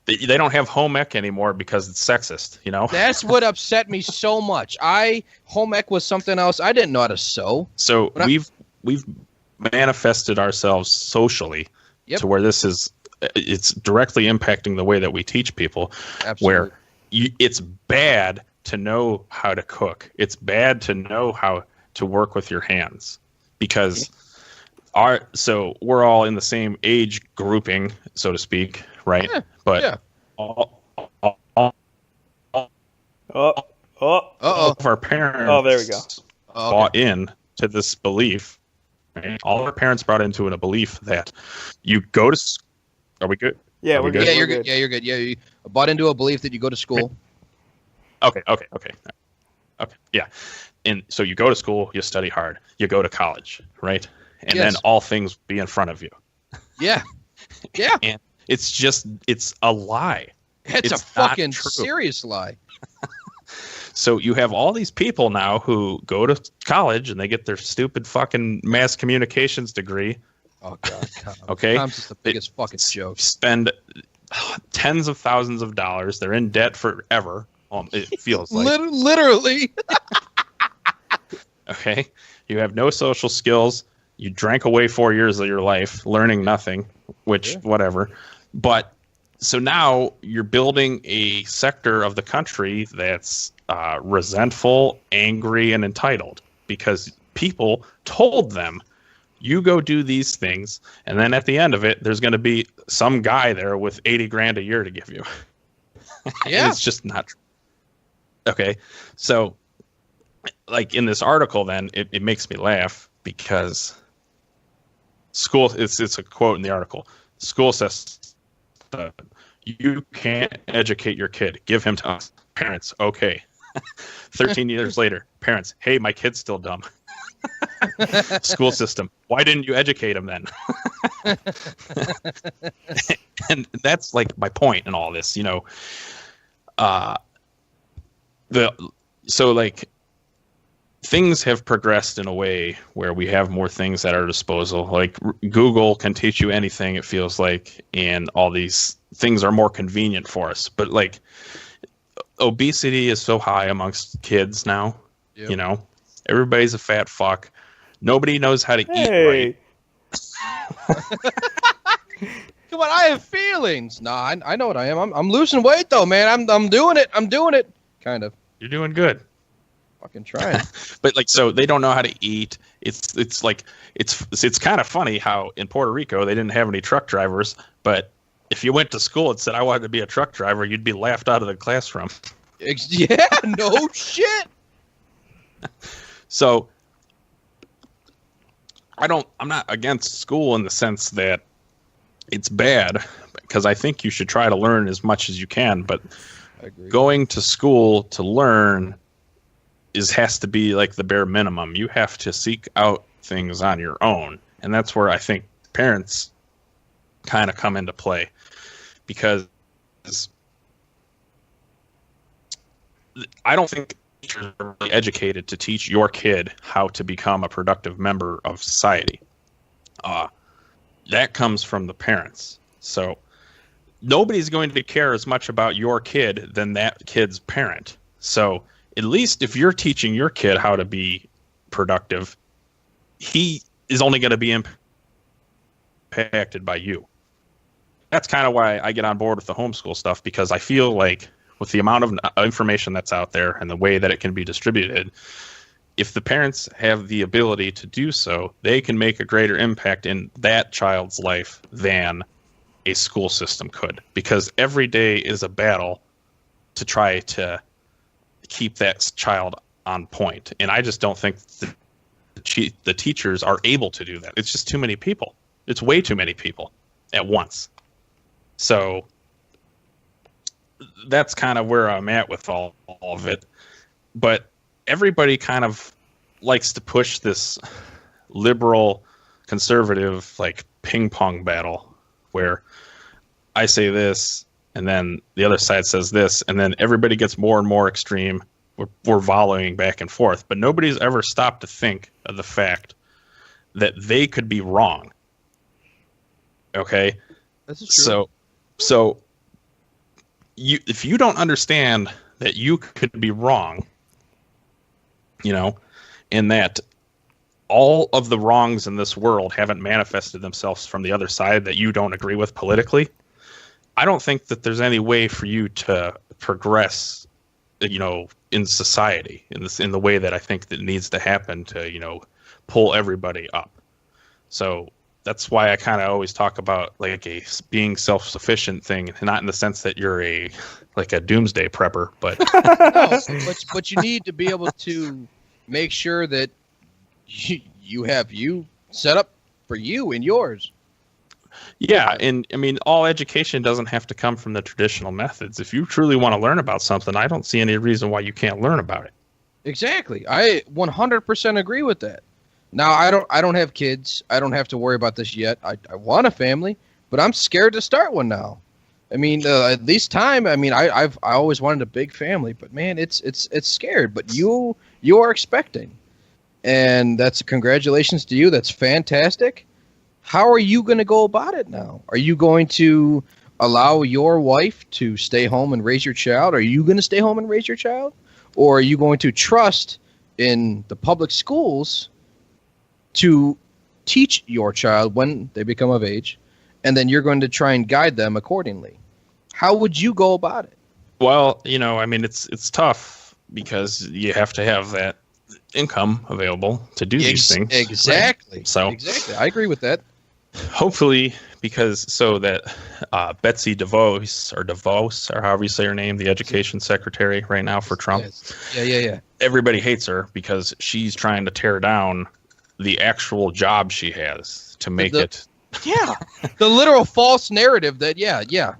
They don't have home ec anymore because it's sexist, That's what upset me so much. Home ec was something else. I didn't know how to sew. So we've manifested ourselves socially to where it's directly impacting the way that we teach people. Absolutely. Where it's bad to know how to cook. It's bad to know how to work with your hands because so we're all in the same age grouping, so to speak, right? Yeah. But all of our parents there we go. bought in to this belief. Right? All of our parents brought into a belief that you go to. Are we good? Yeah, we're good. Yeah, you're good. Yeah, you're good. Yeah, you bought into a belief that you go to school. Okay. Yeah. And so you go to school, you study hard, you go to college, right? And then all things be in front of you. Yeah. Yeah. And it's a lie. It's a fucking serious lie. So you have all these people now who go to college and they get their stupid fucking mass communications degree. Oh, God. Okay. Tom's just the biggest fucking joke. Spend tens of thousands of dollars. They're in debt forever. It feels like. Literally. Okay. You have no social skills. You drank away 4 years of your life learning nothing, which, whatever. But so now you're building a sector of the country that's resentful, angry, and entitled because people told them, you go do these things, and then at the end of it, there's going to be some guy there with 80 grand a year to give you. Yeah. It's just not true. Okay. So, like in this article, then it makes me laugh because school, it's a quote in the article. School says, you can't educate your kid. Give him to us. Parents, okay. 13 years later, parents, hey, my kid's still dumb. School system, why didn't you educate him then? And that's like my point in all this, you know. So like things have progressed in a way where we have more things at our disposal. Like Google can teach you anything, it feels like, and all these things are more convenient for us. But like obesity is so high amongst kids now. Yep. You know, everybody's a fat fuck. Nobody knows how to eat right. Come on, I have feelings. Nah, I know what I am. I'm losing weight though, man. I'm doing it. I'm doing it. Kind of. You're doing good. Fucking trying. But like, so they don't know how to eat. It's like it's kind of funny how in Puerto Rico they didn't have any truck drivers, but if you went to school and said I wanted to be a truck driver, you'd be laughed out of the classroom. Yeah, no shit. So I'm not against school in the sense that it's bad, because I think you should try to learn as much as you can, but going to school to learn has to be like the bare minimum. You have to seek out things on your own, and that's where I think parents kind of come into play, because I don't think teachers are really educated to teach your kid how to become a productive member of society. That comes from the parents. So nobody's going to care as much about your kid than that kid's parent. So at least if you're teaching your kid how to be productive, he is only going to be impacted by you. That's kind of why I get on board with the homeschool stuff, because I feel like with the amount of information that's out there and the way that it can be distributed, if the parents have the ability to do so, they can make a greater impact in that child's life than a school system could, because every day is a battle to try to keep that child on point. And I just don't think the teachers are able to do that. It's just too many people. It's way too many people at once. So that's kind of where I'm at with all of it. But everybody kind of likes to push this liberal conservative like ping pong battle where I say this and then the other side says this, and then everybody gets more and more extreme. We're volleying back and forth, but nobody's ever stopped to think of the fact that they could be wrong. Okay? This is true. So if you don't understand that you could be wrong, you know, and that all of the wrongs in this world haven't manifested themselves from the other side that you don't agree with politically, I don't think that there's any way for you to progress, you know, in society in the way that I think that needs to happen to, you know, pull everybody up. So that's why I kind of always talk about like a being self-sufficient thing, not in the sense that you're a doomsday prepper, but no, but you need to be able to make sure that you have you set up for you and yours. Yeah, and I mean, all education doesn't have to come from the traditional methods. If you truly want to learn about something, I don't see any reason why you can't learn about it. Exactly. I 100% agree with that. Now, I don't have kids. I don't have to worry about this yet. I want a family, but I'm scared to start one now. I mean, at least time. I mean, I always wanted a big family, but man, it's scared. But you are expecting, and that's congratulations to you. That's fantastic. How are you going to go about it now? Are you going to allow your wife to stay home and raise your child? Are you going to stay home and raise your child? Or are you going to trust in the public schools to teach your child when they become of age, and then you're going to try and guide them accordingly? How would you go about it? Well, I mean, it's tough because you have to have that income available to do these things. Exactly. Right? So exactly, I agree with that. Hopefully, because so that Betsy DeVos, or however you say her name, the education secretary right now for Trump. Yes. Yeah. Everybody hates her because she's trying to tear down the actual job she has to make it. Yeah, the literal false narrative that, yeah.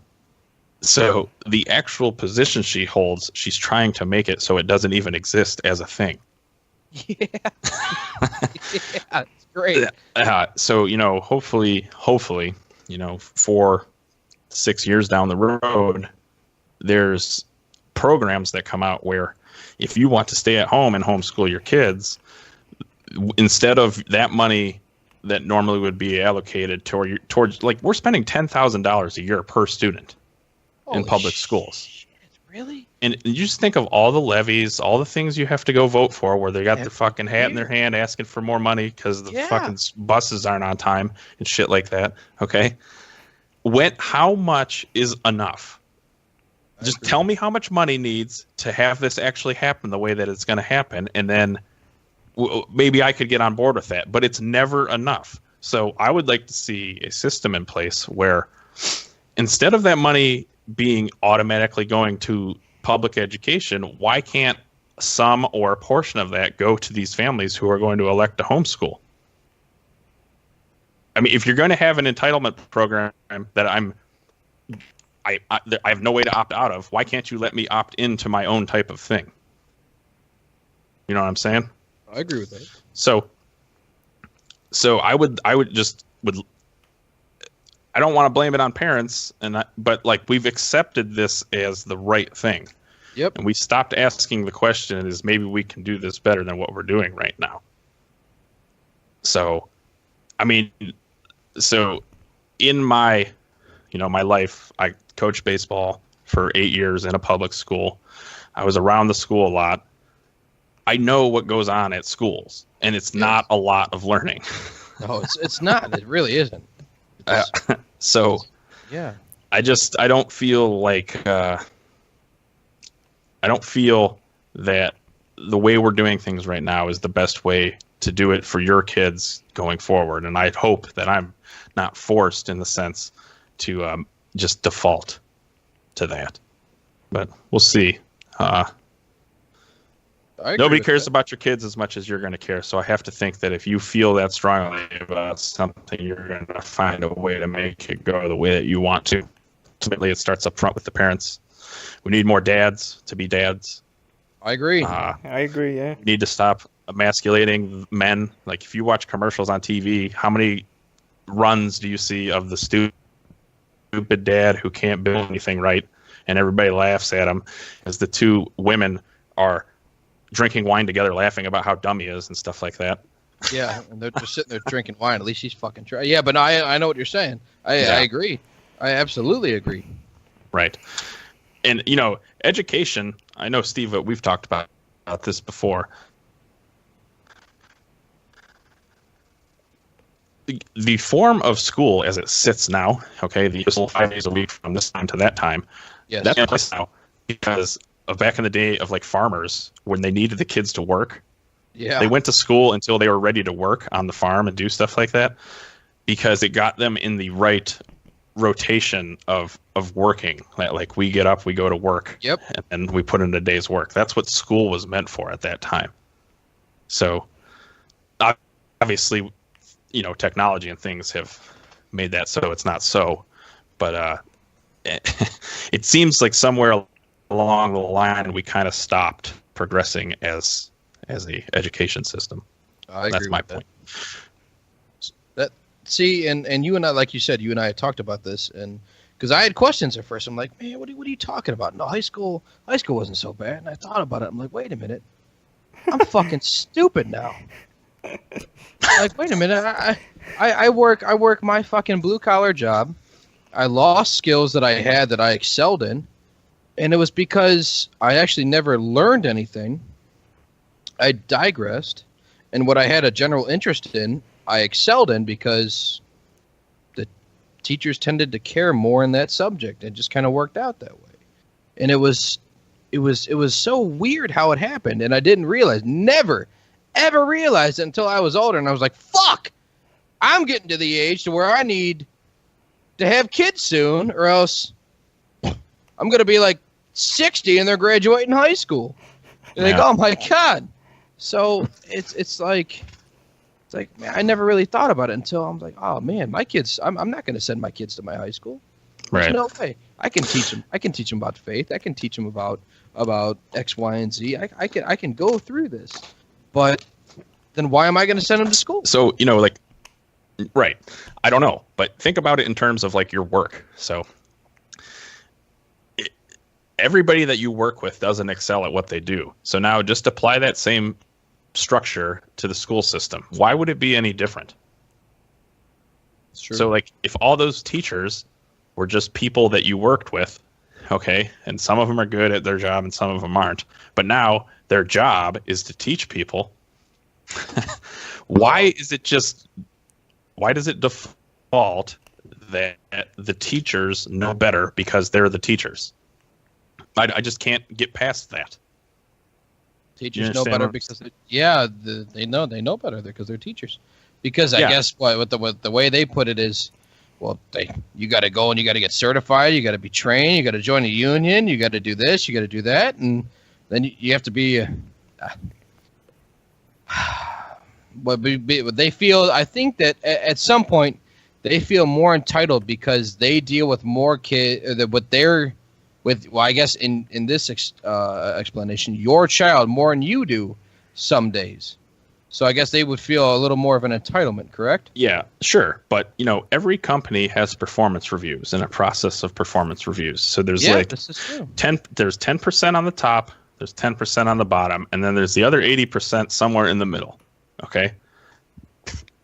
So the actual position she holds, she's trying to make it so it doesn't even exist as a thing. Yeah. Yeah, it's great. So, hopefully, 4-6 years down the road, there's programs that come out where if you want to stay at home and homeschool your kids, instead of that money that normally would be allocated towards like, we're spending $10,000 a year per student in public schools. Shit, really? And you just think of all the levies, all the things you have to go vote for, where they got their fucking hat in their hand asking for more money because the fucking buses aren't on time and shit like that. Okay, how much is enough? Just tell me how much money needs to have this actually happen the way that it's going to happen, and then maybe I could get on board with that. But it's never enough. So I would like to see a system in place where instead of that money being automatically going to public education, why can't some or a portion of that go to these families who are going to elect to homeschool? I mean, if you're going to have an entitlement program that I have no way to opt out of, why can't you let me opt into my own type of thing? You know what I'm saying? I agree with that. So I don't want to blame it on parents, but like, we've accepted this as the right thing. Yep. And we stopped asking the question, is maybe we can do this better than what we're doing right now. So, I mean, in my life, I coached baseball for 8 years in a public school. I was around the school a lot. I know what goes on at schools, and it's not a lot of learning. No, it's not. It really isn't. So yeah, I don't feel like I don't feel that the way we're doing things right now is the best way to do it for your kids going forward. And I hope that I'm not forced in the sense to just default to that. But we'll see. Nobody cares about your kids as much as you're going to care. So I have to think that if you feel that strongly about something, you're going to find a way to make it go the way that you want to. Ultimately, it starts up front with the parents. We need more dads to be dads. I agree. I agree, yeah. We need to stop emasculating men. Like, if you watch commercials on TV, how many runs do you see of the stupid dad who can't build anything right, and everybody laughs at him as the two women are drinking wine together, laughing about how dumb he is and stuff like that. Yeah, and they're just sitting there drinking wine. At least he's fucking trying. Yeah, but no, I know what you're saying. I agree. I absolutely agree. Right. And, education, I know, Steve, we've talked about this before. The form of school as it sits now, okay, the 5 days a week from this time to that time, yes, that's in place now because of back in the day of like farmers when they needed the kids to work. Yeah. They went to school until they were ready to work on the farm and do stuff like that because it got them in the right rotation of working. Like, we get up, we go to work. Yep. And we put in a day's work. That's what school was meant for at that time. So obviously, technology and things have made that so it's not so. But it seems like somewhere along the line we kind of stopped progressing as a education system. I agree. That's my with point. See, and you and I, like you said, you and I had talked about this, and because I had questions at first. I'm like, man, what are you talking about? No, high school wasn't so bad. And I thought about it. I'm like, wait a minute, I'm fucking stupid now. Like, wait a minute, I work my fucking blue collar job, I lost skills that I had that I excelled in, and it was because I actually never learned anything. I digressed, and what I had a general interest in, I excelled in because the teachers tended to care more in that subject. It just kind of worked out that way. And it was so weird how it happened, and I didn't realize, never, ever realized it until I was older, and I was like, fuck, I'm getting to the age to where I need to have kids soon, or else I'm going to be like 60 and they're graduating high school. And they go, oh my God. So it's like, man, I never really thought about it until I'm like, oh man, my kids, I'm not going to send my kids to my high school. There's Right. no way. I can teach them. I can teach them about faith. I can teach them about X, Y, and Z. I can go through this. But then why am I going to send them to school? So, like, right. I don't know. But think about it in terms of like your work. So everybody that you work with doesn't excel at what they do. So now just apply that same structure to the school system. Why would it be any different? It's true. So like if all those teachers were just people that you worked with, okay, and some of them are good at their job and some of them aren't, but now their job is to teach people. Why does it default that the teachers know better because they're the teachers? I just can't get past that. Teachers know better because they know better because they're teachers. Because I guess what the way they put it is, well, you got to go and you got to get certified, you got to be trained, you got to join a union, you got to do this, you got to do that, and then you have to be. But they feel, I think that at some point they feel more entitled because they deal with more kids well, I guess in this explanation, your child more than you do some days. So I guess they would feel a little more of an entitlement, correct? Yeah, sure. But, every company has performance reviews and a process of performance reviews. So there's this is true. there's 10% on the top, there's 10% on the bottom, and then there's the other 80% somewhere in the middle. Okay?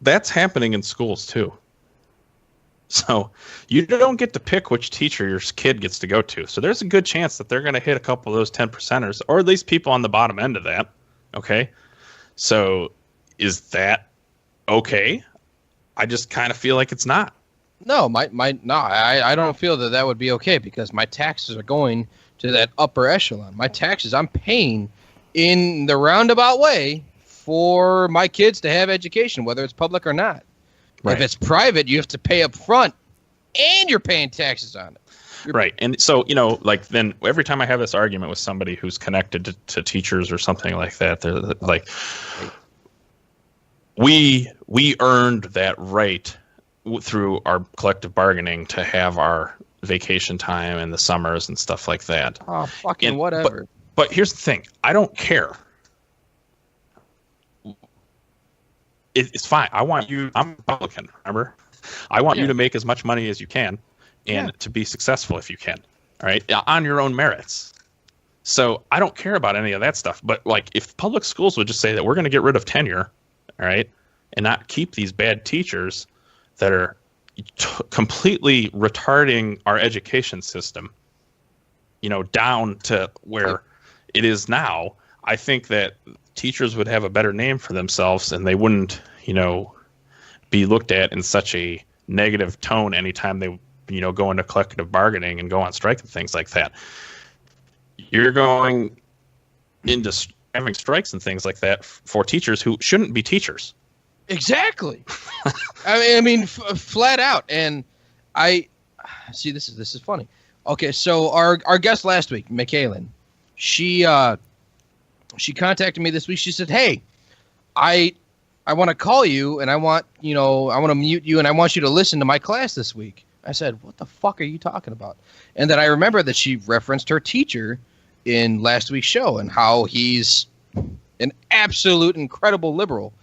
That's happening in schools too. So you don't get to pick which teacher your kid gets to go to. So there's a good chance that they're going to hit a couple of those 10%ers, or at least people on the bottom end of that. Okay? So is that okay? I just kind of feel like it's not. No, I don't feel that would be okay because my taxes are going to that upper echelon. My taxes I'm paying in the roundabout way for my kids to have education, whether it's public or not. Right. If it's private, you have to pay up front, and you're paying taxes on it. Right. And so, then every time I have this argument with somebody who's connected to teachers or something like that, they're like, we earned that right through our collective bargaining to have our vacation time in the summers and stuff like that. Oh, fucking whatever. But here's the thing. I don't care. It's fine. I'm Republican, remember? I want you to make as much money as you can and to be successful if you can, all right, on your own merits. So I don't care about any of that stuff. But like if public schools would just say that we're going to get rid of tenure, all right, and not keep these bad teachers that are completely retarding our education system, down to where it is now, I think that teachers would have a better name for themselves and they wouldn't, be looked at in such a negative tone anytime they, go into collective bargaining and go on strike and things like that. You're going into having strikes and things like that for teachers who shouldn't be teachers. Exactly. I mean, flat out. And I see this is funny. Okay, so our guest last week, Michaelin, she contacted me this week. She said, "Hey, I want to call you and I want to mute you and I want you to listen to my class this week." I said, "What the fuck are you talking about?" And then I remember that she referenced her teacher in last week's show and how he's an absolute incredible liberal.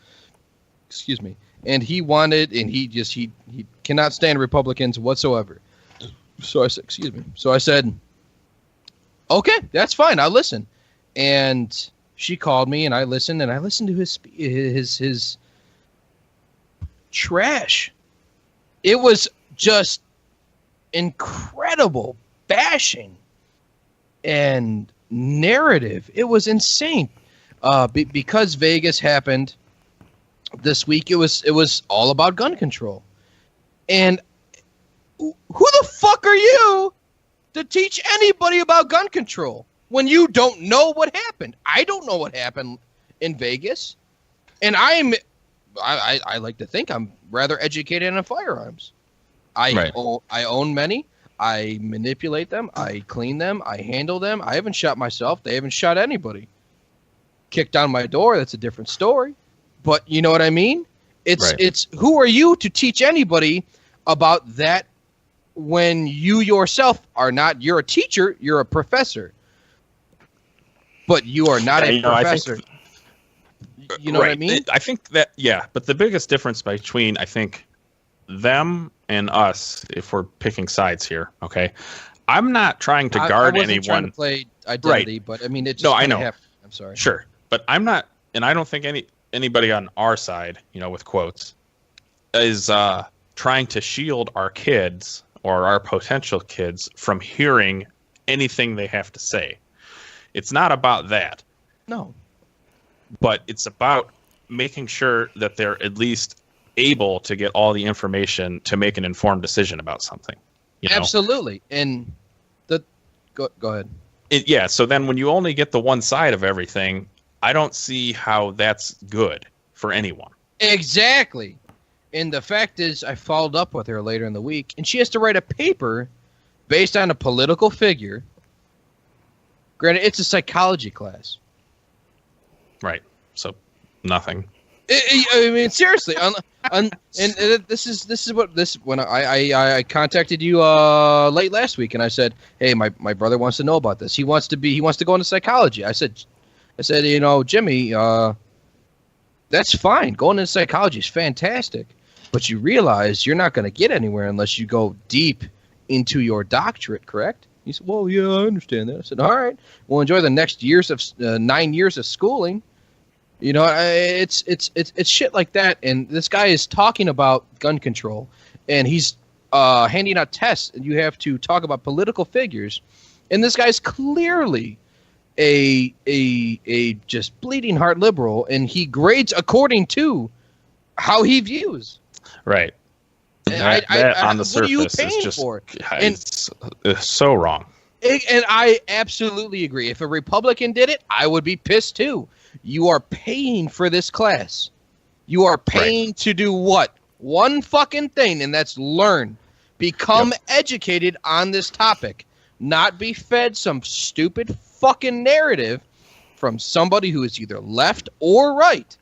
Excuse me. And he cannot stand Republicans whatsoever. So I said, excuse me. So I said, "Okay, that's fine. I'll listen." And she called me and I listened to his trash. It was just incredible bashing and narrative. It was insane. Because Vegas happened this week, it was all about gun control. And who the fuck are you to teach anybody about gun control when you don't know what happened? I don't know what happened in Vegas, and I like to think I'm rather educated in firearms. I own many. I manipulate them. I clean them. I handle them. I haven't shot myself. They haven't shot anybody. Kicked down my door, that's a different story. But you know what I mean? It's who are you to teach anybody about that when you yourself are not? You're a teacher, you're a professor, but you are not a professor. You know what I mean? I think that, yeah, but the biggest difference between, I think, them and us, if we're picking sides here, okay, I'm not trying to guard anyone. Trying to play identity, but I mean, it's just I know. Happened. I'm sorry. Sure, but I'm not, and I don't think anybody on our side, with quotes, is trying to shield our kids or our potential kids from hearing anything they have to say. It's not about that. No. But it's about making sure that they're at least able to get all the information to make an informed decision about something. Absolutely. And go ahead. So then when you only get the one side of everything, I don't see how that's good for anyone. Exactly. And the fact is, I followed up with her later in the week, and she has to write a paper based on a political figure. Granted, it's a psychology class. Right. So nothing. I mean, seriously. And this is when I contacted you late last week, and I said, hey, my brother wants to know about this. He wants to go into psychology. I said, Jimmy, that's fine. Going into psychology is fantastic, but you realize you're not going to get anywhere unless you go deep into your doctorate, correct? He said, well, yeah, I understand that. I said, all right, well, enjoy the next 9 years of schooling. It's shit like that. And this guy is talking about gun control, and he's handing out tests, and you have to talk about political figures. And this guy's clearly a just bleeding heart liberal, and he grades according to how he views. Right. That on the surface is just it's so wrong. And I absolutely agree. If a Republican did it, I would be pissed too. You are paying for this class. You are paying to do what? One fucking thing, and that's learn. Become educated on this topic. Not be fed some stupid fucking narrative from somebody who is either left or right.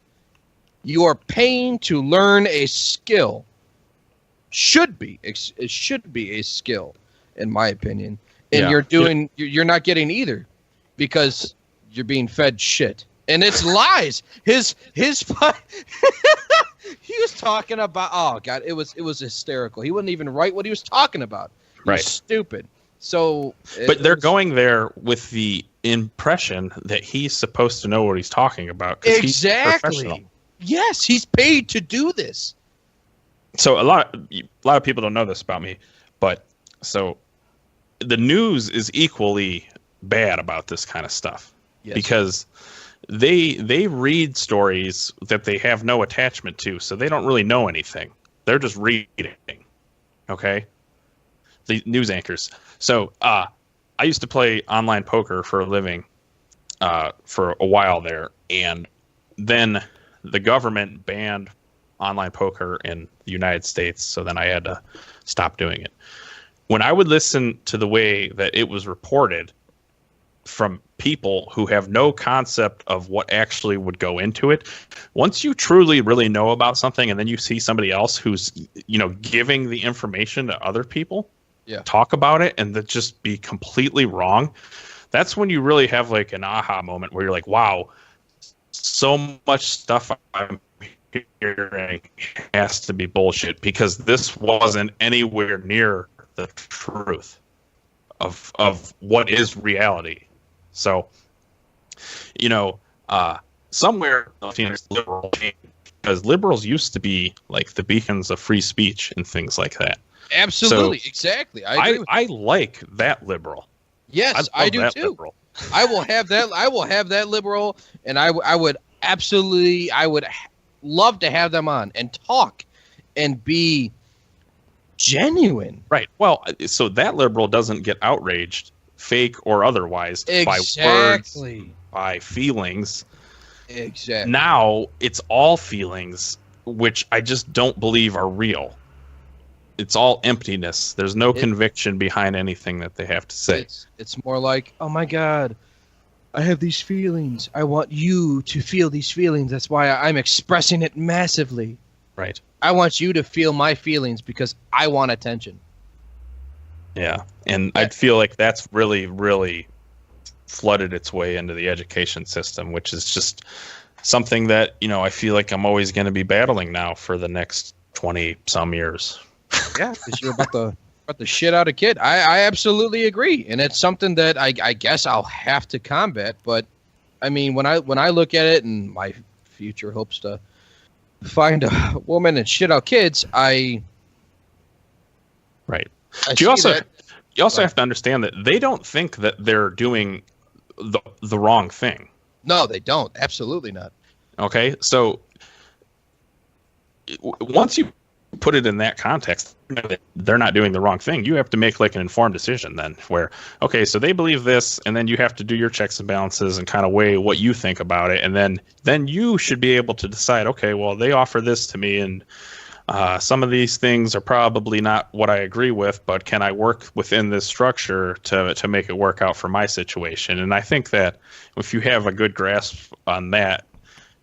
You are paying to learn a skill. It should be a skill, in my opinion. And you're not getting either because you're being fed shit. And it's lies. His he was talking about, oh God, it was hysterical. He wouldn't even write what he was talking about. He was stupid. So but they're going there with the impression that he's supposed to know what he's talking about. Exactly. Yes, he's paid to do this. So a lot of people don't know this about me, but so the news is equally bad about this kind of stuff because they read stories that they have no attachment to, so they don't really know anything. They're just reading. Okay? The news anchors. So I used to play online poker for a living for a while there, and then the government banned online poker in the United States, so then I had to stop doing it. When I would listen to the way that it was reported from people who have no concept of what actually would go into it, once you truly really know about something and then you see somebody else who's giving the information to other people talk about it and that just be completely wrong, that's when you really have like an aha moment where you're like, wow, so much stuff I'm hearing has to be bullshit because this wasn't anywhere near the truth of what is reality. So, somewhere liberal, because liberals used to be like the beacons of free speech and things like that. Absolutely, exactly. I agree. I like that liberal. Yes, I do too. Liberal. I will have that. I will have that liberal, and I would absolutely. I would love to have them on and talk, and be genuine. Right. Well, so that liberal doesn't get outraged, fake or otherwise, by words, by feelings. Exactly. Now it's all feelings, which I just don't believe are real. It's all emptiness. There's no conviction behind anything that they have to say. It's more like, oh my God, I have these feelings. I want you to feel these feelings. That's why I'm expressing it massively. Right. I want you to feel my feelings because I want attention. Yeah. And I feel like that's really, really flooded its way into the education system, which is just something that, I feel like I'm always going to be battling now for the next 20 some years. Yeah, because you're about the shit out of kid. I absolutely agree, and it's something that I guess I'll have to combat. But I mean, when I look at it, and my future hopes to find a woman and shit out kids, right. You also have to understand that they don't think that they're doing the wrong thing. No, they don't. Absolutely not. Okay, so once you put it in that context, they're not doing the wrong thing. You have to make like an informed decision then where, okay, so they believe this, and then you have to do your checks and balances and kind of weigh what you think about it. And then you should be able to decide, okay, well, they offer this to me, and some of these things are probably not what I agree with, but can I work within this structure to make it work out for my situation? And I think that if you have a good grasp on that,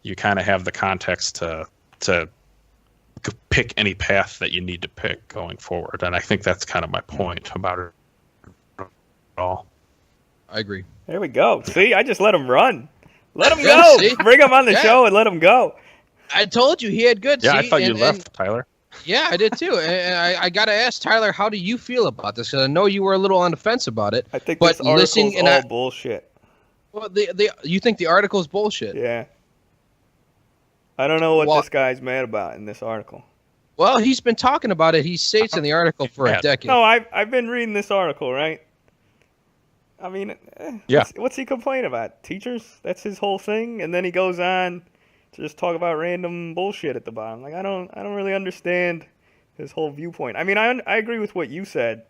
you kind of have the context to pick any path that you need to pick going forward. And I think that's kind of my point about it all. I agree. There we go. See, I just let him run. Let him go. Bring him on the show and let him go. I told you he had good. Yeah, I thought you left, Tyler. Yeah, I did too. And I got to ask Tyler, how do you feel about this? Because I know you were a little on the fence about it. I think this article's all bullshit. Well, you think the article's bullshit? Yeah. I don't know what this guy's mad about in this article. Well, he's been talking about it. He states in the article for a decade. No, I've been reading this article, right? I mean, what's he complaining about? Teachers? That's his whole thing, and then he goes on to just talk about random bullshit at the bottom. Like I don't really understand his whole viewpoint. I mean, I agree with what you said.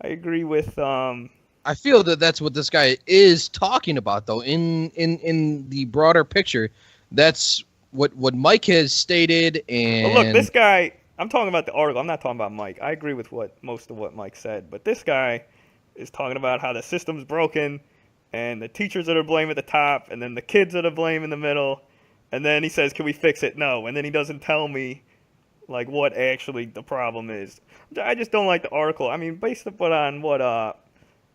I agree with. I feel that that's what this guy is talking about, though. In the broader picture, that's what Mike has stated. And look, this guy. I'm talking about the article. I'm not talking about Mike. I agree with most of what Mike said, but this guy is talking about how the system's broken, and the teachers are to blame at the top, and then the kids are to blame in the middle, and then he says, "Can we fix it?" No, and then he doesn't tell me like what actually the problem is. I just don't like the article. I mean, based upon what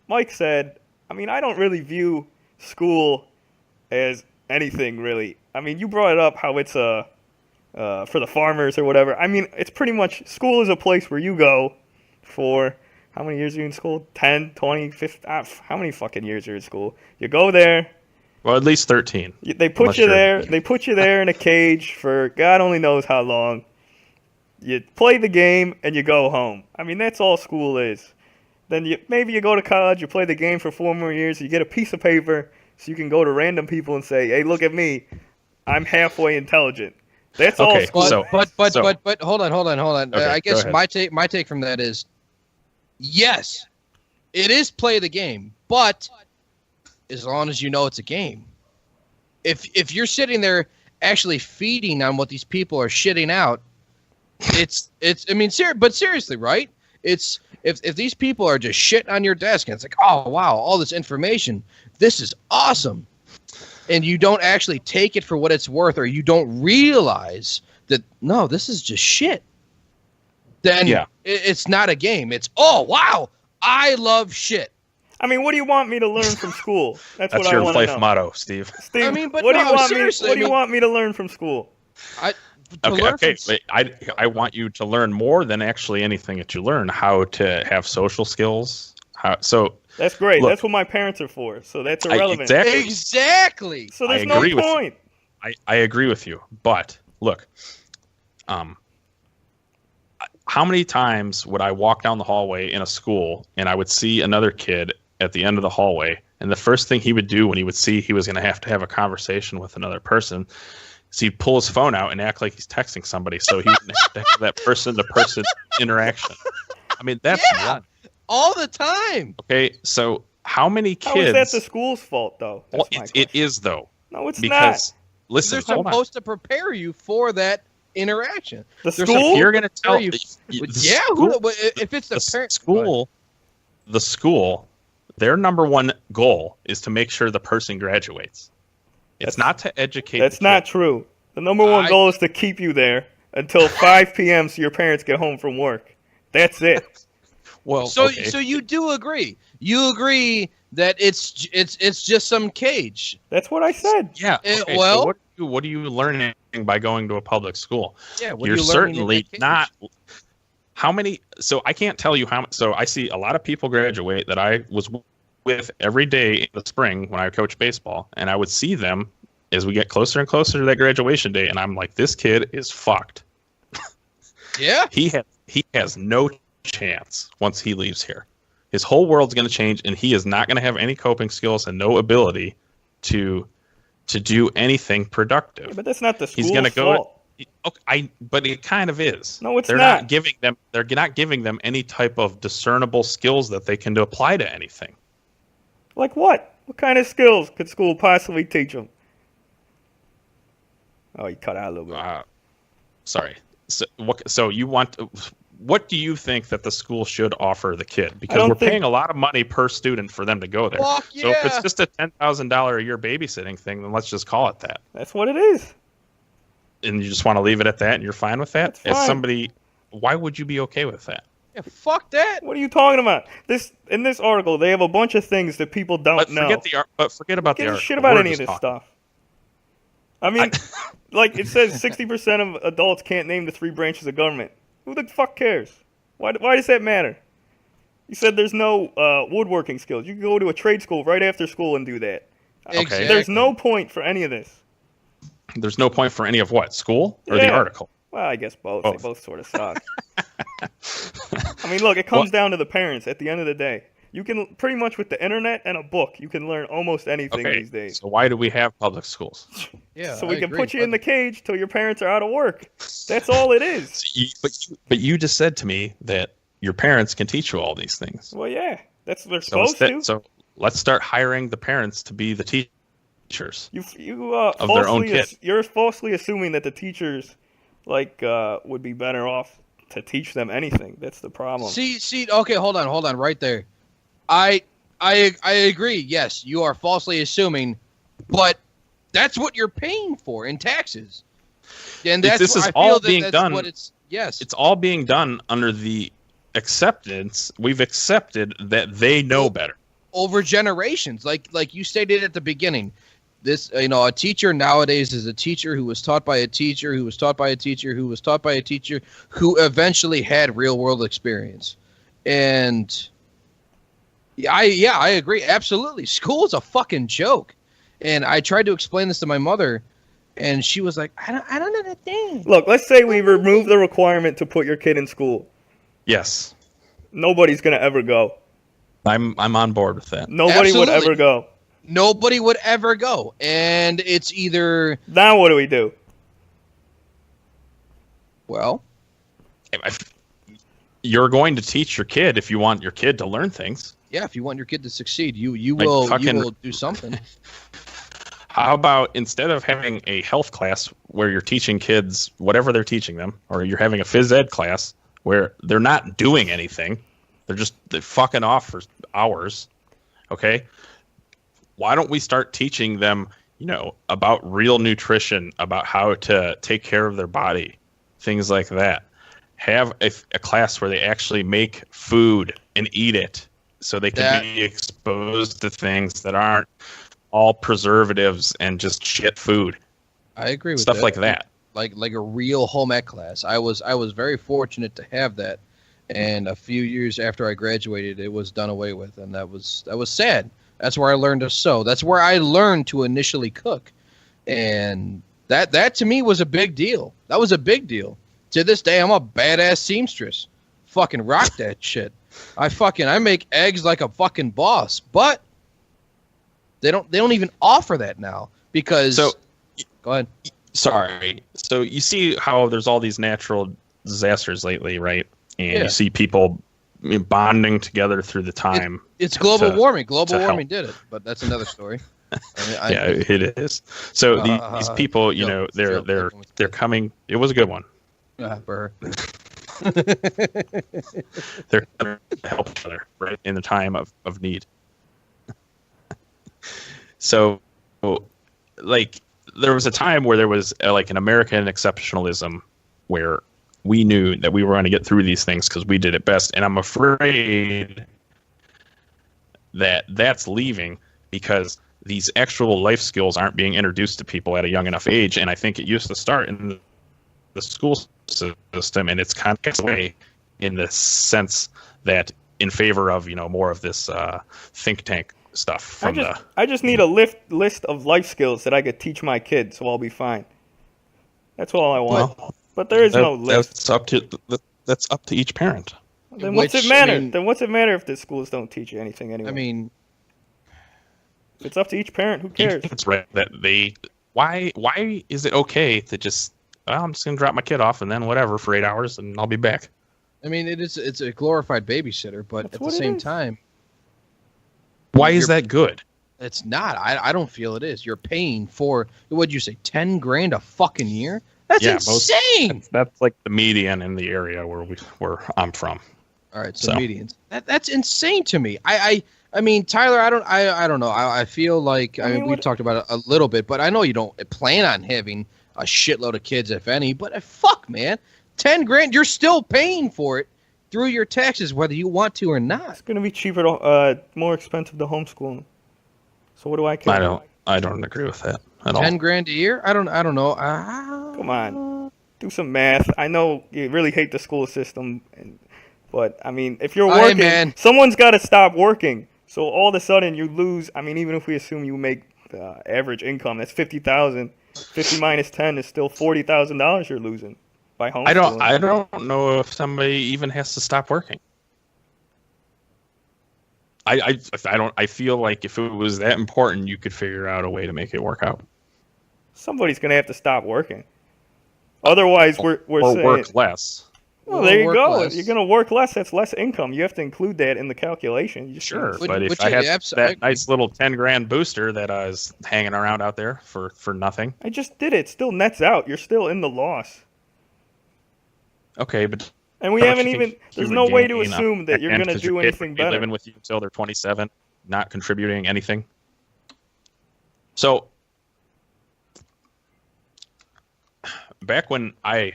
Mike said, I mean, I don't really view school as anything really. I mean, you brought it up how it's for the farmers or whatever. I mean, it's pretty much school is a place where you go for how many years are you in school? 10, 20, 50, how many fucking years are you in school? You go there. Well, at least 13. They put you there. They put you there in a cage for God only knows how long. You play the game and you go home. I mean, that's all school is. Then maybe you go to college, you play the game for 4 more years, you get a piece of paper so you can go to random people and say, "Hey, look at me. I'm halfway intelligent." That's all school. But hold on. Okay, I guess my take from that is, yes, it is play the game, but as long as you know it's a game. If you're sitting there actually feeding on what these people are shitting out, it's I mean, but seriously, right? It's if these people are just shitting on your desk and it's like, oh wow, all this information, this is awesome. And you don't actually take it for what it's worth, or you don't realize that, no, this is just shit, then it's not a game. It's, oh, wow, I love shit. I mean, what do you want me to learn from school? That's what your I want to know. life motto, Steve. I mean, but what do you want me to learn from school? I want you to learn more than actually anything that you learn, how to have social skills. That's great. Look, that's what my parents are for. So that's irrelevant. Exactly. So there's no point. I agree with you. But look, how many times would I walk down the hallway in a school and I would see another kid at the end of the hallway, and the first thing he would do when he would see he was going to have a conversation with another person is he'd pull his phone out and act like he's texting somebody, so he wouldn't have to have that person-to-person interaction. I mean, that's one. All the time. Okay, so how many kids? How is that the school's fault, though? Well, it is, though. No, it's because, not. Listen, they're supposed to prepare you for that interaction. The They're school? You're going to tell you. yeah, If it's the parent school, the school, their number one goal is to make sure the person graduates. It's not to educate. That's not true. The number one goal is to keep you there until 5 p.m. so your parents get home from work. That's it. Well, so you do agree. You agree that it's just some cage. That's what I said. Yeah. Okay, well, so what are you learning by going to a public school? Yeah, You're certainly not. How many? So I can't tell you how. So I see a lot of people graduate that I was with every day in the spring when I coached baseball, and I would see them as we get closer and closer to that graduation day, and I'm like, this kid is fucked. Yeah. He has no chance once he leaves here. His whole world's going to change, and he is not going to have any coping skills and no ability to do anything productive. Yeah, but that's not the school's He's going to go. fault. Okay, but it kind of is. No, it's They're not. They're not giving them any type of discernible skills that they can apply to anything. Like what? What kind of skills could school possibly teach them? Oh, you cut out a little bit. Sorry. So you want? What do you think that the school should offer the kid? Because we're paying a lot of money per student for them to go there. Fuck So if it's yeah. just a $10,000 a year babysitting thing, then let's just call it that. That's what it is. And you just want to leave it at that, and you're fine with that? That's fine. As somebody, why would you be okay with that? Yeah, fuck that. What are you talking about? In this article, they have a bunch of things that people don't know. Forget about the Give a article. shit about We're any of just this talking. stuff. I mean, like it says 60% of adults can't name the 3 branches of government. Who the fuck cares? Why does that matter? You said there's no woodworking skills. You can go to a trade school right after school and do that. Exactly. There's no point for any of this. There's no point for any of what? School or the article? Well, I guess both. They both sort of suck. I mean, look, it comes down to the parents at the end of the day. You can pretty much with the internet and a book, you can learn almost anything these days. So why do we have public schools? Yeah, so we I can agree. put you in the cage till your parents are out of work. That's all it is. But you just said to me that your parents can teach you all these things. Well, yeah, they're supposed to. So let's start hiring the parents to be the teachers. Of their own kid. You're falsely assuming that the teachers would be better off to teach them anything. That's the problem. See. Okay, hold on, right there. I agree. Yes, you are falsely assuming, but that's what you're paying for in taxes, and that's this is I feel all that being that's done. What it's all being done under the acceptance. We've accepted that they know better over generations, like you stated at the beginning. This, a teacher nowadays is a teacher who was taught by a teacher who was taught by a teacher who was taught by a teacher who eventually had real world experience. And I agree. Absolutely. School is a fucking joke. And I tried to explain this to my mother, and she was like, I don't understand. Look, let's say we remove the requirement to put your kid in school. Yes. Nobody's going to ever go. I'm on board with that. Nobody would ever go. Nobody would ever go. And it's either... Now what do we do? Well... You're going to teach your kid if you want your kid to learn things. Yeah, if you want your kid to succeed, you will do something. How about instead of having a health class where you're teaching kids whatever they're teaching them, or you're having a phys ed class where they're not doing anything, they're fucking off for hours, okay? Why don't we start teaching them, about real nutrition, about how to take care of their body, things like that. Have a class where they actually make food and eat it so they can be exposed to things that aren't all preservatives and just shit food. I agree with stuff that. like that. Like a real home ec class. I was very fortunate to have that, and a few years after I graduated, it was done away with, and that was sad. That's where I learned to sew. That's where I learned to initially cook, and that to me was a big deal. That was a big deal. To this day, I'm a badass seamstress. Fucking rock that shit. I make eggs like a fucking boss. But they don't even offer that now because. So, go ahead. Sorry. So you see how there's all these natural disasters lately, right? And you see people bonding together through the time. It's global warming. Global warming did it, but that's another story. Yeah, it is. So these people, you know, they're coming. It was a good one. Burr. They're going to help each other, right, in the time of need. So, like, there was a time where there was like an American exceptionalism where we knew that we were going to get through these things because we did it best. And I'm afraid that that's leaving because these actual life skills aren't being introduced to people at a young enough age. And I think it used to start in the school system, and it's kind of away in the sense that in favor of, you know, more of this think tank stuff. I just need a list of life skills that I could teach my kids, so I'll be fine. That's all I want. Well, but there is no list. That's up to each parent. Then what's it matter? Then what's it matter if the schools don't teach you anything anyway? I mean, if it's up to each parent. Who cares? That's right. Why is it okay to just? Well, I'm just gonna drop my kid off and then whatever for 8 hours and I'll be back. I mean, it's a glorified babysitter, but at the same time, why is that good? It's not. I don't feel it is. You're paying for, what'd you say, $10,000 a fucking year? That's insane. That's like the median in the area where I'm from. All right, so medians. That's insane to me. I mean, Tyler, I don't know. I feel like we've talked about it a little bit, but I know you don't plan on having a shitload of kids, if any. But fuck, man, $10,000. You're still paying for it through your taxes, whether you want to or not. It's going to be cheaper, more expensive to homeschool them. So what do I care? I don't agree with that at all. $10,000 a year? I don't know. Come on, do some math. I know you really hate the school system, but I mean, if you're working, someone's got to stop working. So all of a sudden you lose. I mean, even if we assume you make average income, that's $50,000. 50 minus 10 is still $40,000 you're losing by homeschooling. I don't know if somebody even has to stop working. I feel like if it was that important, you could figure out a way to make it work out. Somebody's gonna have to stop working. Otherwise, we're saying work less. Well, there you go. If you're gonna work less, that's less income. You have to include that in the calculation. Sure, but if I had that nice little $10,000 booster that I was hanging around out there for nothing, I just did it. It still nets out. You're still in the loss. Okay, but and we haven't even. There's no way to assume that you're gonna do anything better. Living with you until they're 27, not contributing anything. So, back when I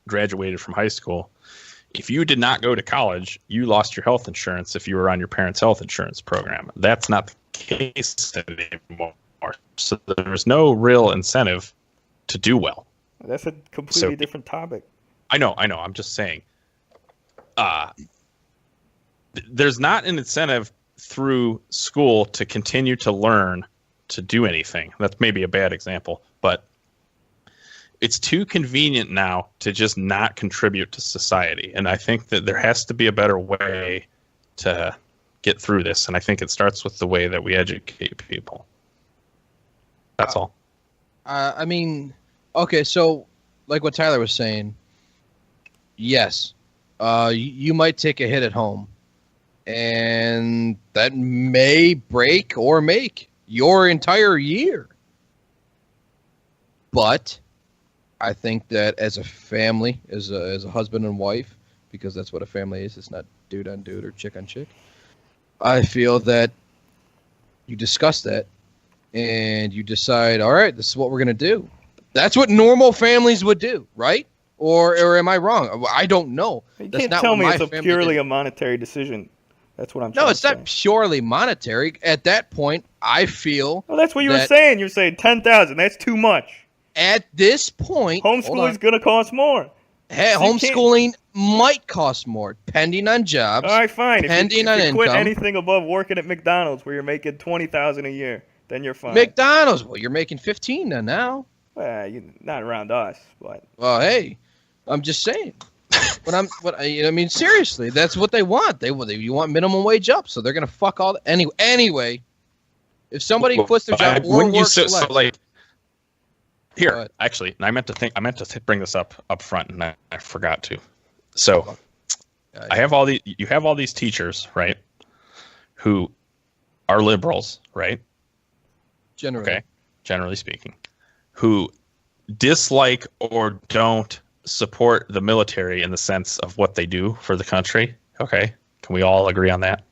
graduated from high school, if you did not go to college, you lost your health insurance if you were on your parents' health insurance program. That's not the case anymore. So there's no real incentive to do well. That's a completely different topic. I know. I'm just saying. There's not an incentive through school to continue to learn to do anything. That's maybe a bad example, but it's too convenient now to just not contribute to society. And I think that there has to be a better way to get through this. And I think it starts with the way that we educate people. That's all. I mean, okay, so like what Tyler was saying, yes, you might take a hit at home, and that may break or make your entire year. But I think that as a family, as a husband and wife, because that's what a family is, it's not dude on dude or chick on chick, I feel that you discuss that and you decide, all right, this is what we're going to do. That's what normal families would do, right? Or am I wrong? I don't know. You can't tell me it's purely a monetary decision. That's what I'm trying to say. No, it's not purely monetary. At that point, I feel... Well, that's what you were saying. You're saying $10,000. That's too much. At this point, homeschooling is going to cost more. Hey, homeschooling might cost more, depending on jobs. All right, fine. Depending on income. If you quit anything above working at McDonald's, where you're making $20,000 a year, then you're fine. McDonald's, well, you're making $15,000 now. Well, not around us, but. Well, hey, I'm just saying. I mean, seriously, that's what they want. You want minimum wage up, so they're gonna fuck all. Anyway, if somebody quits their job or works less, so like. Here, actually, I meant to bring this up front, and I forgot to. So, you have all these teachers, right, who are liberals, right? Generally speaking, who dislike or don't support the military in the sense of what they do for the country. Okay, can we all agree on that?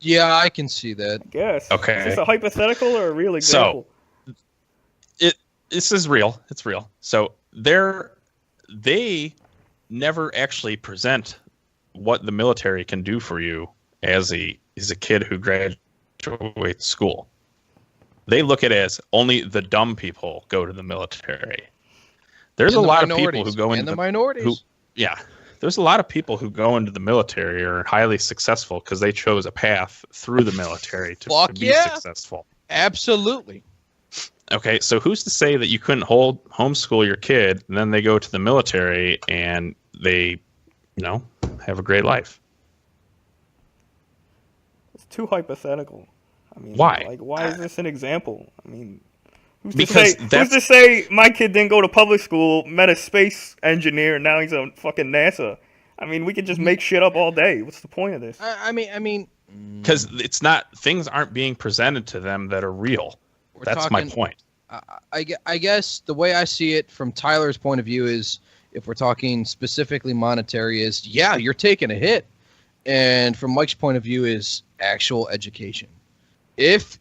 Yeah, I can see that. Yes. Okay. Is this a hypothetical or a real example? So, this is real. It's real. So they never actually present what the military can do for you as a kid who graduates school. They look at it as only the dumb people go to the military. There's a lot of people who go into the minorities. There's a lot of people who go into the military or are highly successful because they chose a path through the military to be successful. Absolutely. Okay, so who's to say that you couldn't homeschool your kid and then they go to the military and they, have a great life? It's too hypothetical. I mean, why? Like, why is this an example? I mean, who's to say my kid didn't go to public school, met a space engineer, and now he's on fucking NASA? I mean, we could just make shit up all day. What's the point of this? I mean, because things aren't being presented to them that are real. That's my point. I guess the way I see it from Tyler's point of view is, if we're talking specifically monetary, is you're taking a hit, and from Mike's point of view is actual education. If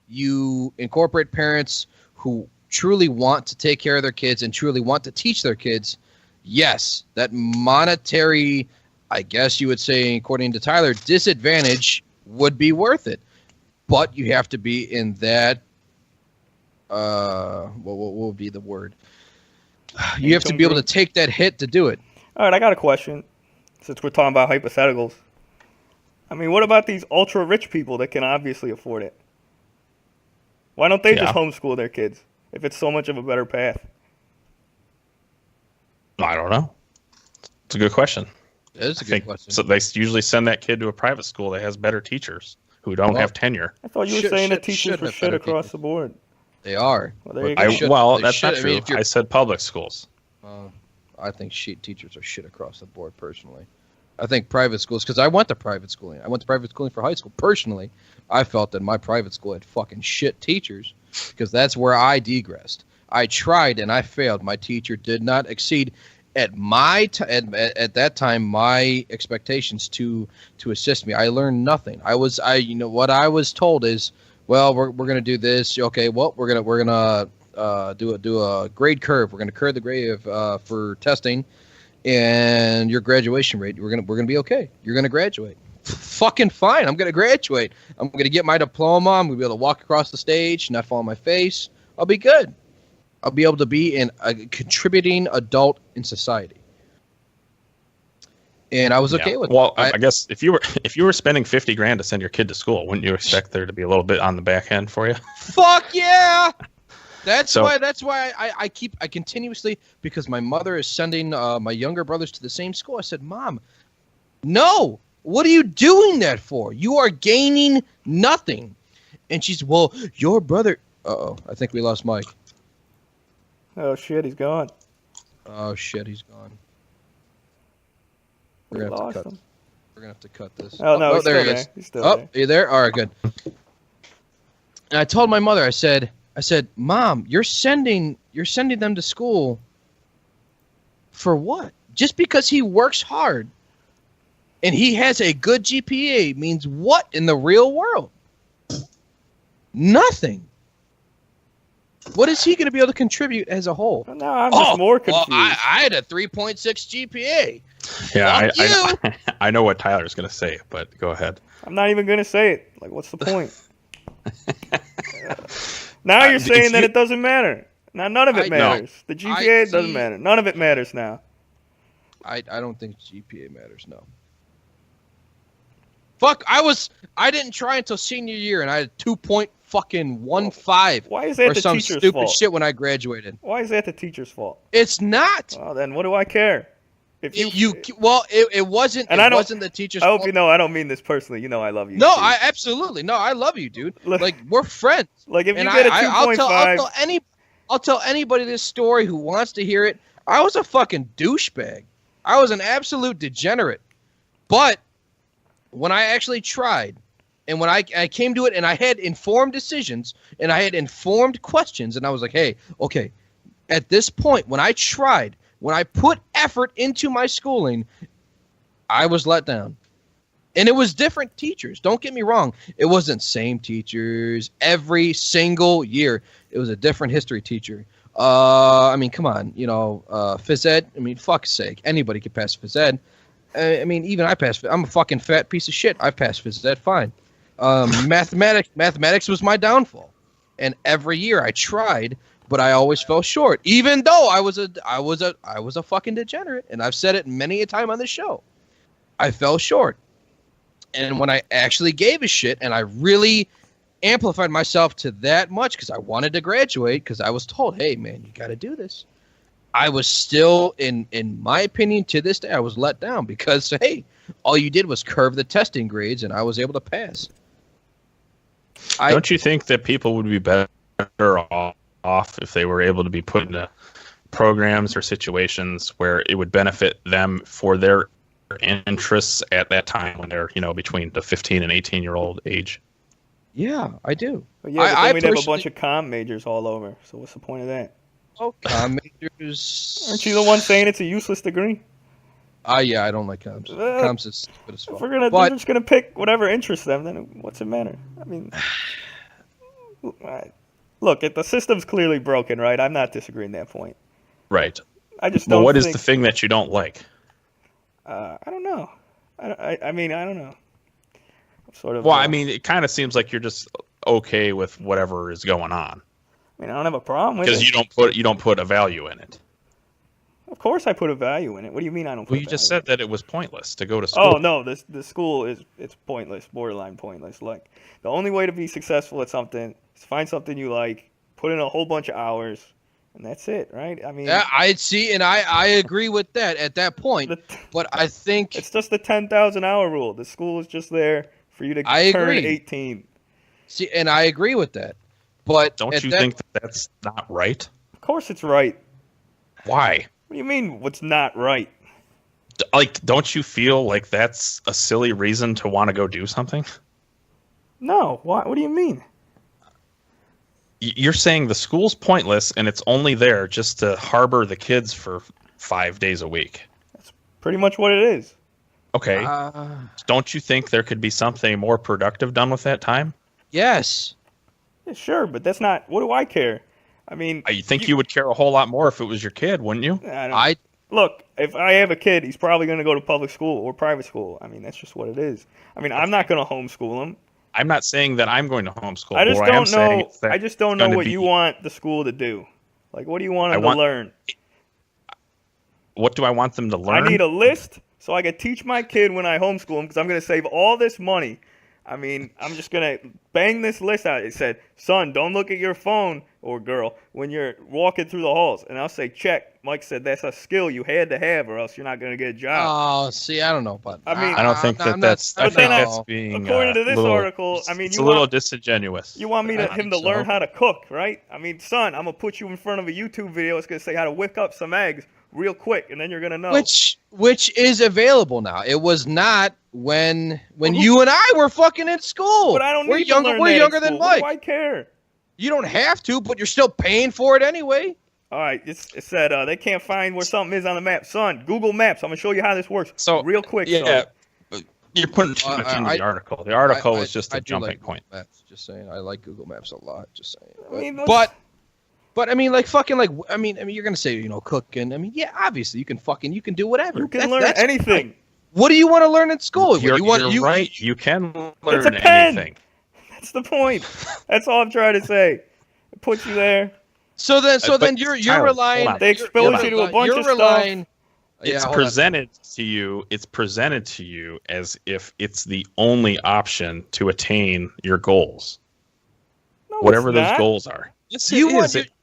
you incorporate parents who truly want to take care of their kids and truly want to teach their kids, yes, that monetary, I guess you would say, according to Tyler, disadvantage would be worth it. But you have to be in that, what would be the word? You have to be able to take that hit to do it. All right, I got a question, since we're talking about hypotheticals. I mean, what about these ultra-rich people that can obviously afford it? Why don't they just homeschool their kids if it's so much of a better path? I don't know. It's a good question. It is a good question. So they usually send that kid to a private school that has better teachers who don't have tenure. I thought you were saying that teachers were shit across the board. They are. Well, there you go. That's not true. I said public schools. I think teachers are shit across the board, personally. I think private schools, because I went to private schooling. I went to private schooling for high school. Personally, I felt that my private school had fucking shit teachers, because that's where I degressed. I tried and I failed. My teacher did not exceed at that time my expectations to assist me. I learned nothing. What I was told is, well, we're gonna do this. Okay, well, we're gonna do a grade curve. We're gonna curve the grade for testing. And your graduation rate, we're gonna be okay. You're gonna graduate. Fucking fine. I'm gonna graduate. I'm gonna get my diploma. I'm gonna be able to walk across the stage, not fall on my face. I'll be good. I'll be able to be a contributing adult in society. And I was okay with that. Well, I guess if you were spending $50,000 to send your kid to school, wouldn't you expect there to be a little bit on the back end for you? Fuck yeah! That's why I continuously, because my mother is sending my younger brothers to the same school. I said, Mom, no, what are you doing that for? You are gaining nothing. And she's, well, your brother. I think we lost Mike. Oh shit, he's gone. Oh shit, he's gone. We're gonna have to cut this. Oh no, there he is. He's still there. Are you there? All right, good. And I told my mother, I said, Mom, you're sending them to school for what? Just because he works hard and he has a good GPA means what in the real world? Nothing. What is he going to be able to contribute as a whole? Well, now I'm just more confused. Well, I had a 3.6 GPA. Yeah, I know what Tyler's going to say, but go ahead. I'm not even going to say it. Like, what's the point? Now you're saying that it doesn't matter. Now none of it matters. The GPA doesn't matter. None of it matters now. I don't think GPA matters, no. Fuck, I didn't try until senior year, and I had 2.5 fucking 1.5. Why is that or the some teacher's stupid fault? shit when I graduated? Why is that the teacher's fault? It's not. Well, then what do I care? If it wasn't. And it wasn't the teacher's I fault. hope you know I don't mean this personally. You know I love you. No, Steve. I absolutely no. I love you, dude. Look, Like we're friends. Like if you And get a 2.5, I'll tell anybody this story who wants to hear it. I was a fucking douchebag. I was an absolute degenerate. But when I actually tried, and when I came to it, and I had informed decisions, and I had informed questions, and I was like, hey, okay, at this point, when I tried, when I put effort into my schooling, I was let down. And it was different teachers. Don't get me wrong. It wasn't same teachers every single year. It was a different history teacher. I mean, come on, phys ed. I mean, fuck's sake, anybody could pass phys ed. I mean, even I passed. I'm a fucking fat piece of shit. I passed phys ed fine. Mathematics was my downfall, and every year I tried, but I always fell short. Even though I was a fucking degenerate, and I've said it many a time on the show. I fell short, and when I actually gave a shit, and I really amplified myself to that much because I wanted to graduate, because I was told, hey man, you got to do this. I was still, in my opinion, to this day, I was let down because, hey, all you did was curve the testing grades, and I was able to pass. Don't you think that people would be better off if they were able to be put into programs or situations where it would benefit them for their interests at that time when they're, between the 15 and 18-year-old age? Yeah, I do. But yeah, but then we'd have a bunch of comm majors all over. So what's the point of that? Oh, comm majors. Aren't you the one saying it's a useless degree? Yeah, I don't like comms. Comms is stupid as fuck. If they're just gonna pick whatever interests them, then what's it matter? I mean, look, the system's clearly broken, right? I'm not disagreeing that point. Right. I just don't. But what is the thing that you don't like? I don't know. I mean, I don't know. Sort of. Well, I mean, it kind of seems like you're just okay with whatever is going on. I mean, I don't have a problem with it. Because you don't put a value in it. Of course I put a value in it. What do you mean I don't put a value? Well, you just said that it was pointless to go to school. Oh, no, the school it's pointless, borderline pointless. Like, the only way to be successful at something is find something you like, put in a whole bunch of hours, and that's it, right? I mean, yeah, I see, and I agree with that at that point. But I think it's just the 10,000-hour rule. The school is just there for you to turn 18. See, and I agree with that. But don't you think that's not right? Of course it's right. Why? What do you mean what's not right? Like, don't you feel like that's a silly reason to want to go do something? No. What do you mean? You're saying the school's pointless and it's only there just to harbor the kids for 5 days a week. That's pretty much what it is. Okay. Don't you think there could be something more productive done with that time? Yes. Yeah, sure, but that's not. What do I care? I mean, I think you would care a whole lot more if it was your kid, wouldn't you? Look, if I have a kid, he's probably going to go to public school or private school. I mean, that's just what it is. I mean, I'm not going to homeschool him. I'm not saying that I'm going to homeschool. I just don't know what you want the school to do. Like, what do you want them to learn? What do I want them to learn? I need a list so I can teach my kid when I homeschool him, because I'm going to save all this money. I mean, I'm just going to bang this list out. It said, son, don't look at your phone, or girl, when you're walking through the halls. And I'll say, check. Mike said that's a skill you had to have, or else you're not going to get a job. Oh, see, I don't know. But I mean, I don't think that's being according to this article, I mean, it's a little disingenuous. You want him to learn how to cook, right? I mean, son, I'm going to put you in front of a YouTube video. It's going to say how to whip up some eggs real quick, and then you're going to know. Which is available now. It was not when you and I were fucking in school. But I don't we're need younger, to learn We're that younger in than school. Mike. Why do I care? You don't have to, but you're still paying for it anyway. All right, it said they can't find where something is on the map. Son, Google Maps. I'm going to show you how this works real quick. Yeah, you're putting too much into the article. The article was just a jumping point. Maps, just saying. I like Google Maps a lot, just saying. I mean, But I mean, like fucking, like I mean, you're gonna say, cooking. I mean, yeah, obviously you can do whatever. You can learn anything. Right. What do you want to learn in school? You're right. You can learn it's a pen. anything. That's the point. That's all I'm trying to say. It puts you there. So then you're relying. They expose you to a bunch of stuff. It's presented to you. It's presented to you as if it's the only option to attain your goals. No, whatever it's those not. goals are. Yes,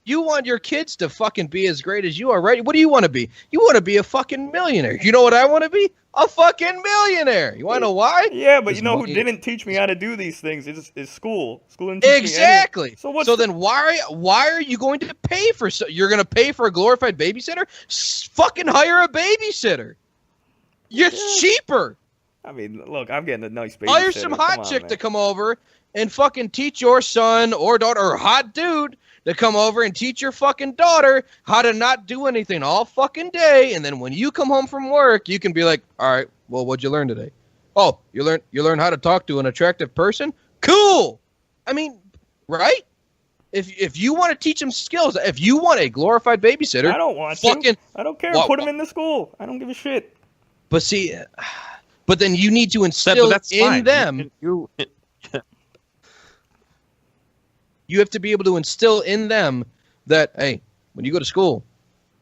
You want your kids to fucking be as great as you are, right? What do you want to be? You want to be a fucking millionaire. You know what I want to be? A fucking millionaire. You want to know why? Yeah, but you know who money. didn't teach me how to do these things is school. School didn't teach Exactly. me any. So then why are you going to pay for? You're going to pay for a glorified babysitter? Fucking hire a babysitter. It's cheaper. I mean, look, I'm getting a nice babysitter. Hire some hot chick to come over and fucking teach your son or daughter or hot dude to come over and teach your fucking daughter how to not do anything all fucking day. And then when you come home from work, you can be like, all right, well, what'd you learn today? Oh, you learn how to talk to an attractive person? Cool. I mean, right? If you want to teach them skills, if you want a glorified babysitter, I don't want to. I don't care. Put them in the school. I don't give a shit. But see, but then you need to instill in them. You have to be able to instill in them that, hey, when you go to school,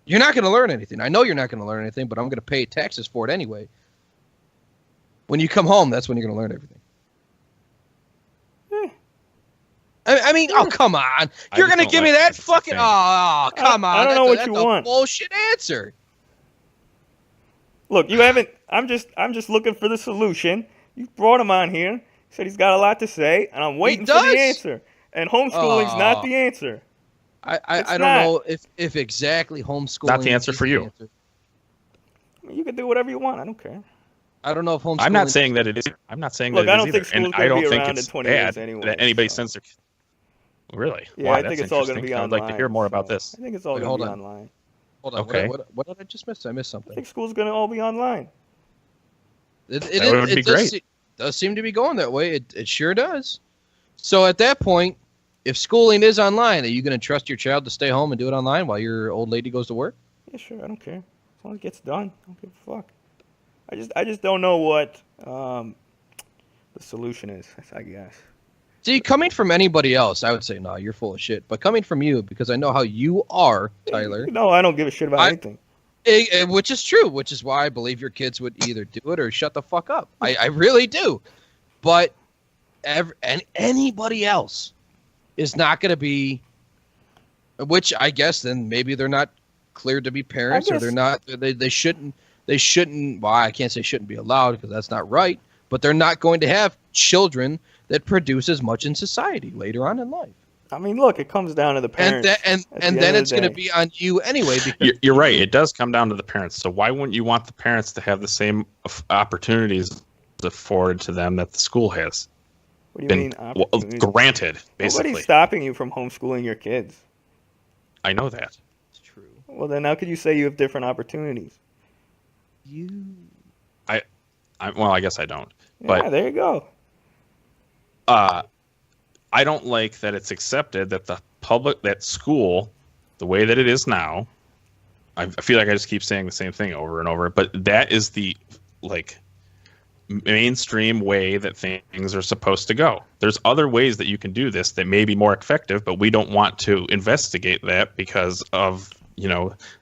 you're not going to learn anything. I know you're not going to learn anything, but I'm going to pay taxes for it anyway. When you come home, that's when you're going to learn everything. I mean, oh, come on. You're going to give me that fucking... Oh, come on. I don't know what you want. That's a bullshit answer. Look, you haven't... I'm just looking for the solution. You brought him on here. Said he's got a lot to say, and I'm waiting for the answer. And homeschooling's not the answer. I don't know if exactly homeschooling... Not the answer for you. I mean, you can do whatever you want. I don't care. I don't know if homeschooling... I'm not saying that it is. I'm not saying Look, that it is I don't think school's going to be around in 20 years anyway. That anybody sends their... Really? Yeah, Why? I think it's all going to be online. I'd like to hear more about this. I think it's all going to be online. Hold on. Okay. What did I just miss? I missed something. I think school's going to all be online. That would be great. It does seem to be going that way. It sure does. So at that point, if schooling is online, are you going to trust your child to stay home and do it online while your old lady goes to work? Yeah, sure. I don't care. As long as it gets done, I don't give a fuck. I just don't know what the solution is, I guess. See, coming from anybody else, I would say, no, you're full of shit. But coming from you, because I know how you are, Tyler. No, I don't give a shit about anything. Which is true, which is why I believe your kids would either do it or shut the fuck up. I really do. But anybody else is not going to be, which I guess then maybe they're not cleared to be parents, or they're not, they shouldn't, well, I can't say shouldn't be allowed because that's not right, but they're not going to have children that produce as much in society later on in life. I mean, look, it comes down to the parents. And then it's going to be on you anyway. Because you're right. It does come down to the parents. So why wouldn't you want the parents to have the same opportunities afforded to them that the school has? What do you mean opportunities? Granted, basically. Nobody's stopping you from homeschooling your kids. I know that. It's true. Well, then how could you say you have different opportunities? Well, I guess I don't. Yeah, but there you go. I don't like that it's accepted that that school, the way that it is now, I feel like I just keep saying the same thing over and over, but that is the mainstream way that things are supposed to go. There's other ways that you can do this that may be more effective, but we don't want to investigate that because of,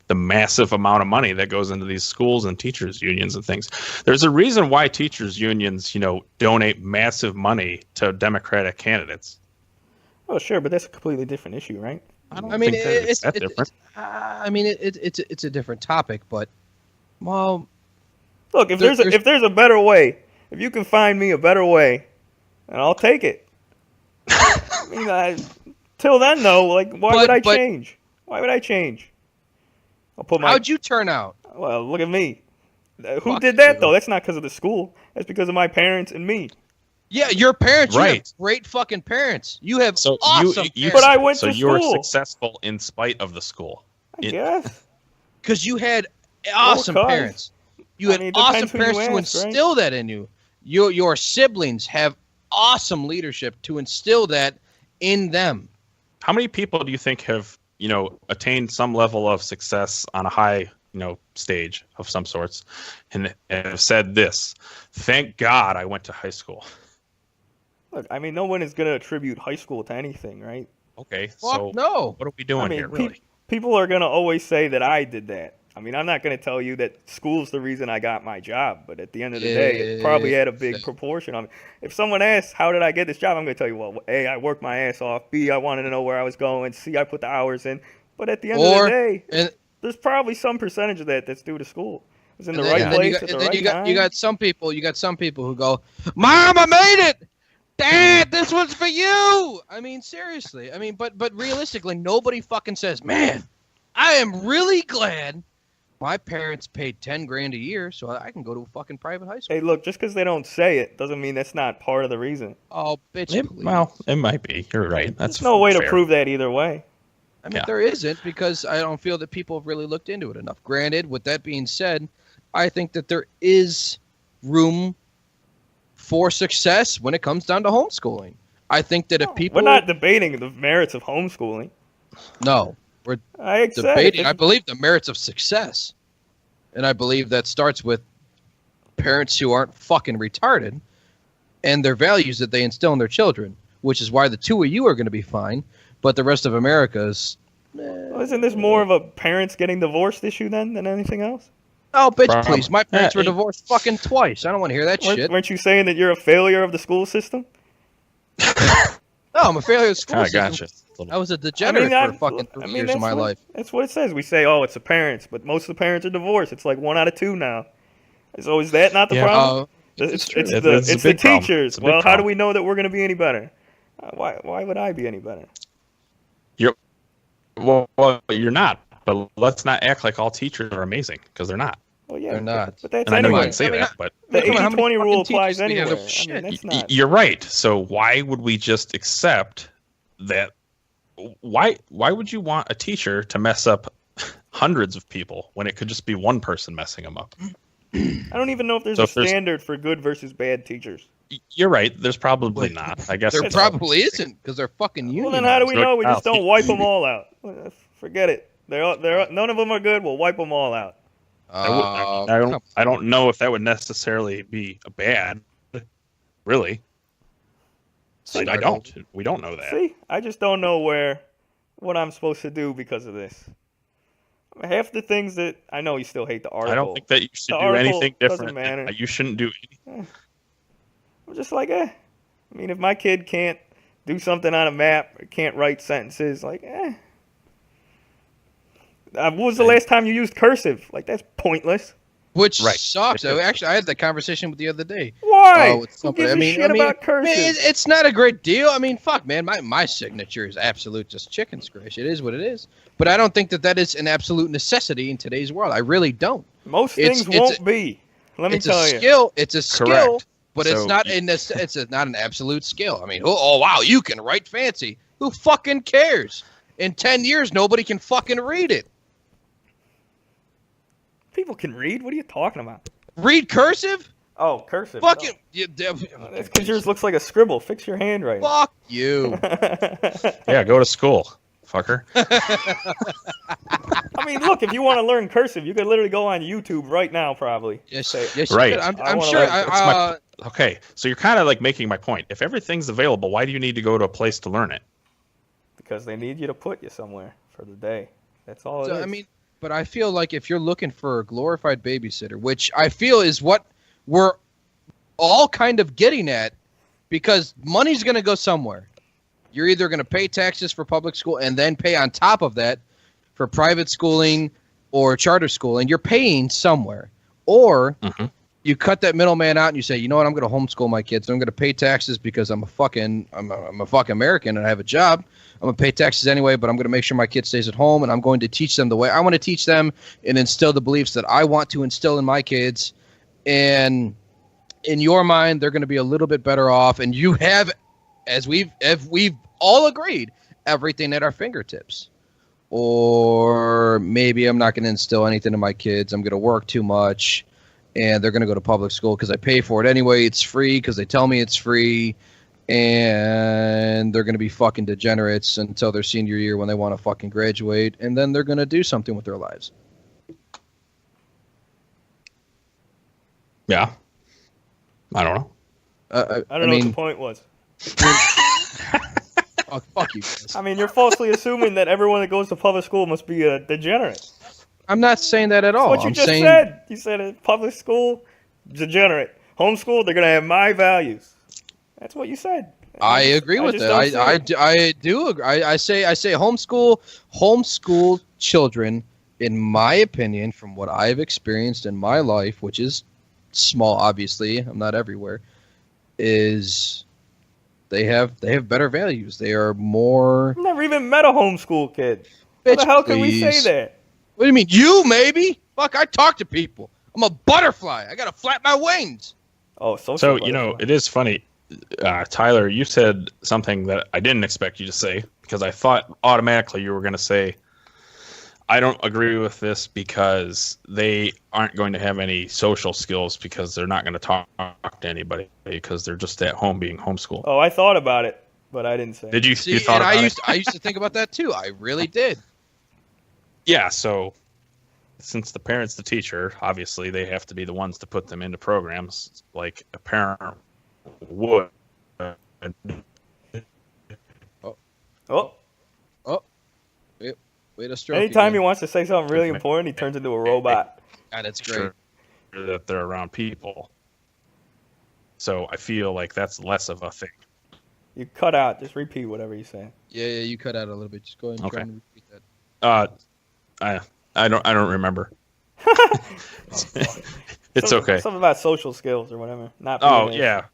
the massive amount of money that goes into these schools and teachers unions and things. There's a reason why teachers unions, donate massive money to Democratic candidates. Oh, sure, but that's a completely different issue, right? It's that different. It's a different topic, but well, look, if there's a better way, if you can find me a better way, then I'll take it. I mean, till then though, why would I change? Why would I change? How'd you turn out? Well, look at me. Who did that though? That's not because of the school. That's because of my parents and me. Yeah, your parents. Right. You have great fucking parents. You have awesome parents. But I went to school. So you were successful in spite of the school. I guess. Because you had awesome parents. You had awesome parents to instill that in you. Your siblings have awesome leadership to instill that in them. How many people do you think have, attained some level of success on a high, stage of some sorts and have said this, thank God I went to high school? Look, I mean, no one is going to attribute high school to anything, right? Okay, so no. What are we doing here, really? People are going to always say that I did that. I mean, I'm not going to tell you that school's the reason I got my job, but at the end of the day, it probably had a big proportion on it. If someone asks, how did I get this job? I'm going to tell you, well, A, I worked my ass off. B, I wanted to know where I was going. C, I put the hours in. But at the end of the day, there's probably some percentage of that's due to school. It was in the right place at the right time. You got some people who go, Mom, I made it! Dad, this one's for you! I mean, seriously. I mean, but realistically, nobody fucking says, man, I am really glad my parents paid $10,000 a year so I can go to a fucking private high school. Hey, look, just because they don't say it doesn't mean that's not part of the reason. Oh, bitch, well, it might be. You're right. That's There's no way to prove that either way. I mean, there isn't, because I don't feel that people have really looked into it enough. Granted, with that being said, I think that there is room for success when it comes down to homeschooling. I think that if people... We're not debating the merits of homeschooling. No. We're debating, I believe, the merits of success. And I believe that starts with parents who aren't fucking retarded and their values that they instill in their children, which is why the two of you are going to be fine, but the rest of America is... Well, isn't this more of a parents getting divorced issue then than anything else? Oh, bitch, please. My parents were divorced fucking twice. I don't want to hear that shit. Weren't you saying that you're a failure of the school system? No, I'm a failure of the school system. Gotcha. I was a degenerate for fucking 3 years of my life. That's what it says. We say, oh, it's the parents, but most of the parents are divorced. It's like 1 out of 2 now. So is that not the problem? It's the teachers. Well, how do we know that we're going to be any better? Why would I be any better? Well, you're not. But let's not act like all teachers are amazing, because they're not. Well, yeah, they're not. But that's and I know you didn't say that, but the 80-20 rule applies anyway. That's not... You're right. So why would we just accept that? Why would you want a teacher to mess up hundreds of people when it could just be one person messing them up? I don't even know if there's a standard for good versus bad teachers. You're right. There's probably not. I guess there probably isn't, because they're fucking union. Well, then how do we know? We just don't wipe them all out. Forget it. None of them are good. We'll wipe them all out. I don't know if that would necessarily be a bad. Really. I don't. We don't know that. See, I just don't know what I'm supposed to do because of this. I mean, half the things that I know you still hate the article. I don't think that you should do anything different. You shouldn't do anything. I'm just like, I mean, if my kid can't do something on a map, or can't write sentences, like, When was the last time you used cursive? Like, that's pointless. Which sucks. Actually, I had that conversation with the other day. Why? Who gives a shit about cursive? It's not a great deal. I mean, fuck, man. My signature is absolute just chicken scratch. It is what it is. But I don't think that is an absolute necessity in today's world. I really don't. Most things won't be. Let me tell you. It's a skill, but it's not an absolute skill. I mean, oh wow, you can write fancy. Who fucking cares? In 10 years, nobody can fucking read it. People can read? What are you talking about? Read cursive? Oh, cursive. Fucking. That's because yours looks like a scribble. Fix your handwriting. Fuck you. Yeah, go to school, fucker. I mean, look, if you want to learn cursive, you could literally go on YouTube right now, probably. Yes, right. I'm sure. Okay, so you're kind of like making my point. If everything's available, why do you need to go to a place to learn it? Because they need you to put you somewhere for the day. That's all it is. I mean, but I feel like if you're looking for a glorified babysitter, which I feel is what we're all kind of getting at, because money's going to go somewhere. You're either going to pay taxes for public school and then pay on top of that for private schooling or charter schooling. You're paying somewhere. Or you cut that middleman out and you say, you know what, I'm going to homeschool my kids. I'm going to pay taxes because I'm a fucking American and I have a job. I'm going to pay taxes anyway, but I'm going to make sure my kid stays at home, and I'm going to teach them the way I want to teach them and instill the beliefs that I want to instill in my kids. And in your mind, they're going to be a little bit better off. And you have, as we've all agreed, everything at our fingertips. Or maybe I'm not going to instill anything in my kids. I'm going to work too much, and they're going to go to public school because I pay for it anyway. It's free because they tell me it's free. And they're going to be fucking degenerates until their senior year when they want to fucking graduate, and then they're going to do something with their lives. Yeah. I don't know. I don't know what the point was. Oh, fuck you guys. I mean, you're falsely assuming that everyone that goes to public school must be a degenerate. I'm not saying that at all. That's what you just said. You said in public school, degenerate. Homeschool, they're gonna have my values. That's what you said. I agree with that. I do agree. I say homeschool children, in my opinion, from what I've experienced in my life, which is small, obviously, I'm not everywhere, is they have better values. They are more. I've never even met a homeschool kid. Bitch, How the hell can we say that? What do you mean? You maybe? Fuck, I talk to people. I'm a butterfly. I gotta flap my wings. Oh, so butterfly. it is funny. Tyler, you said something that I didn't expect you to say, because I thought automatically you were going to say, I don't agree with this because they aren't going to have any social skills because they're not going to talk to anybody because they're just at home being homeschooled. Oh, I thought about it, but I didn't say. Did you? See, you thought and about I used to think about that too. I really did. Yeah, so since the parent's the teacher, obviously they have to be the ones to put them into programs like a parent would. Oh. Wait a stroke. Anytime again. he wants to say something really important, he turns into a robot. God, that's great. Sure that they're around people. So I feel like that's less of a thing. You cut out. Just repeat whatever you say. Yeah, you cut out a little bit. Just go ahead and try and repeat that. I don't remember. It's okay. Something about social skills or whatever. Not. Yeah.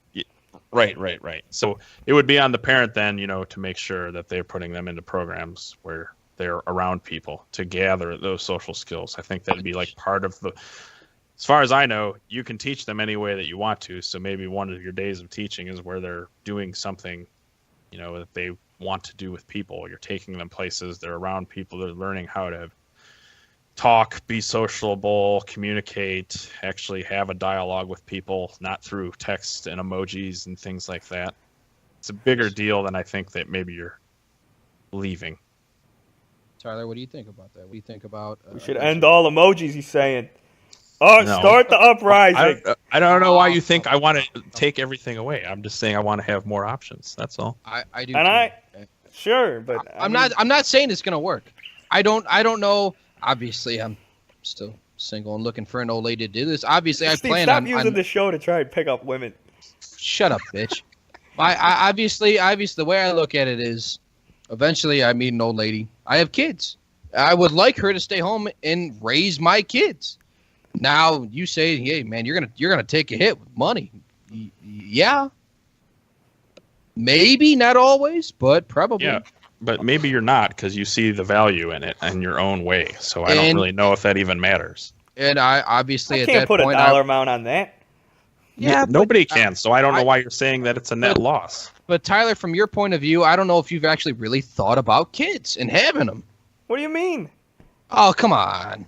Right. So it would be on the parent then, to make sure that they're putting them into programs where they're around people to gather those social skills. I think that'd be like part of as far as I know, you can teach them any way that you want to. So maybe one of your days of teaching is where they're doing something, that they want to do with people. You're taking them places, they're around people, they're learning how to talk, be sociable, communicate, actually have a dialogue with people, not through text and emojis and things like that. It's a bigger deal than I think that maybe you're leaving. Tyler, what do you think about that? What do you think about... we should end all emojis, he's saying. No. Start the uprising. I don't know why you think I want to take everything away. I'm just saying I want to have more options. That's all. I do. And sure, but I'm not saying it's gonna work. I don't know. Obviously, I'm still single and looking for an old lady to do this. Obviously, Steve, I plan stop on using the show to try and pick up women. Shut up, bitch. I obviously, the way I look at it is, eventually, I meet an old lady. I have kids. I would like her to stay home and raise my kids. Now you say, hey man, you're gonna take a hit with money. Yeah. Maybe not always, but probably. Yeah. But maybe you're not because you see the value in it in your own way. So I don't really know if that even matters. And I obviously I at can't that put point, a dollar amount on that. Yeah, nobody can. So I don't know why you're saying that it's a net loss. But Tyler, from your point of view, I don't know if you've actually really thought about kids and having them. What do you mean? Oh, come on.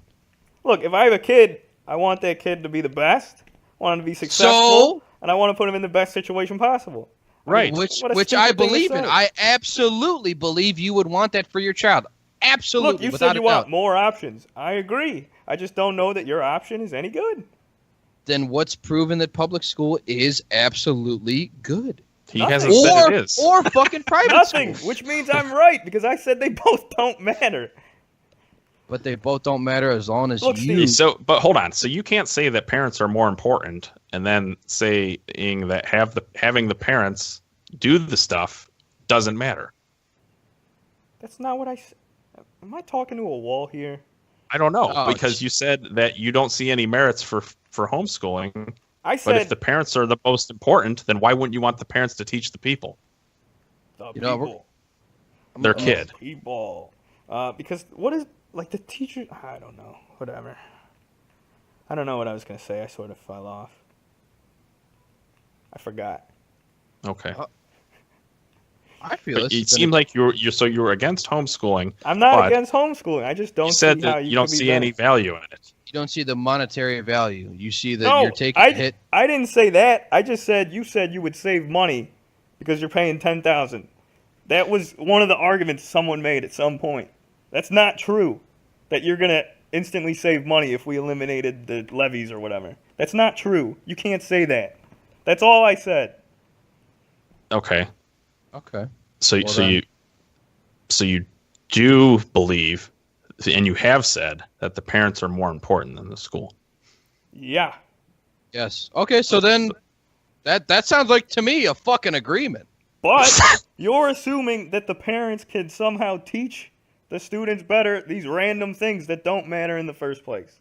Look, if I have a kid, I want that kid to be the best. I want him to be successful, and I want to put him in the best situation possible. Right. Which I believe in. I absolutely believe you would want that for your child. Absolutely. Look, you said you want more options. I agree. I just don't know that your option is any good. Then what's proven that public school is absolutely good? He hasn't said it is. Or fucking private Nothing, school. which means I'm right, because I said they both don't matter. But they both don't matter as long as Look, you... But hold on. So you can't say that parents are more important and then saying that having the parents do the stuff doesn't matter. That's not what I said. Am I talking to a wall here? I don't know, because you said that you don't see any merits for homeschooling. I said, but if the parents are the most important, then why wouldn't you want the parents to teach the people? Their kid. People. Because what is... Like the teacher, I don't know. Whatever. I don't know what I was going to say. I sort of fell off. I Okay. I feel it seemed like you were against homeschooling. I'm not against homeschooling. I just don't see how you don't see any value in it. You don't see the monetary value. You see that you're taking a hit. I didn't say that. I just said you would save money because you're paying $10,000. That was one of the arguments someone made at some point. That's not true. That you're going to instantly save money if we eliminated the levies or whatever. That's not true. You can't say that. That's all I said. Okay. Okay. So you do believe and you have said that the parents are more important than the school. Yeah. Yes. Okay, so then that sounds like to me a fucking agreement. But you're assuming that the parents can somehow teach the students better these random things that don't matter in the first place.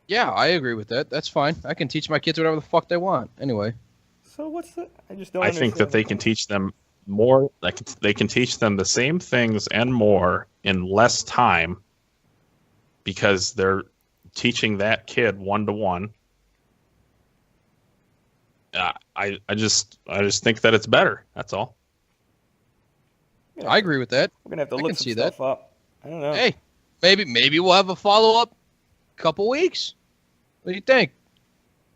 Yeah, I agree with that. That's fine. I can teach my kids whatever the fuck they want. Anyway. So what's the? I just don't. I think that they can teach them more. Like they can teach them the same things and more in less time because they're teaching that kid one-to-one. I just think that it's better. That's all. I agree with that. We're gonna have to look some stuff up. I don't know. Hey, maybe we'll have a follow-up couple weeks. What do you think?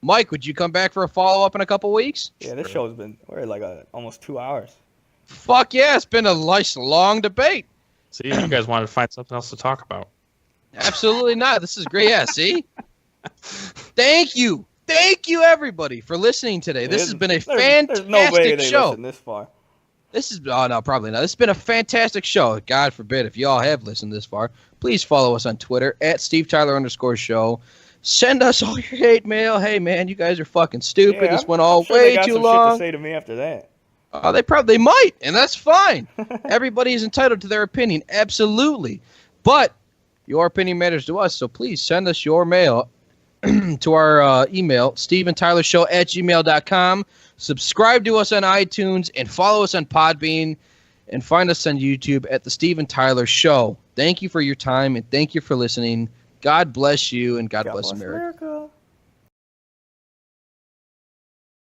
Mike, would you come back for a follow-up in a couple weeks? Yeah, this show's been like almost 2 hours. Fuck yeah, it's been a nice long debate. See, you guys wanted to find something else to talk about. Absolutely not. This is great. Yeah, see? Thank you, everybody, for listening today. This has been a fantastic there's no way they show. Listen this far. No, probably not. This has been a fantastic show. God forbid if y'all have listened this far. Please follow us on Twitter at Steve&Tyler_show. Send us all your hate mail. Hey, man, you guys are fucking stupid. Yeah, this went all sure way they got too some long. Shit to say to me after that. They might, and that's fine. Everybody is entitled to their opinion, absolutely. But your opinion matters to us, so please send us your mail to our email, Steve&Tyler Show@gmail.com. Subscribe to us on iTunes and follow us on Podbean, and find us on YouTube at the Steve and Tyler Show. Thank you for your time and thank you for listening. God bless you and God bless America.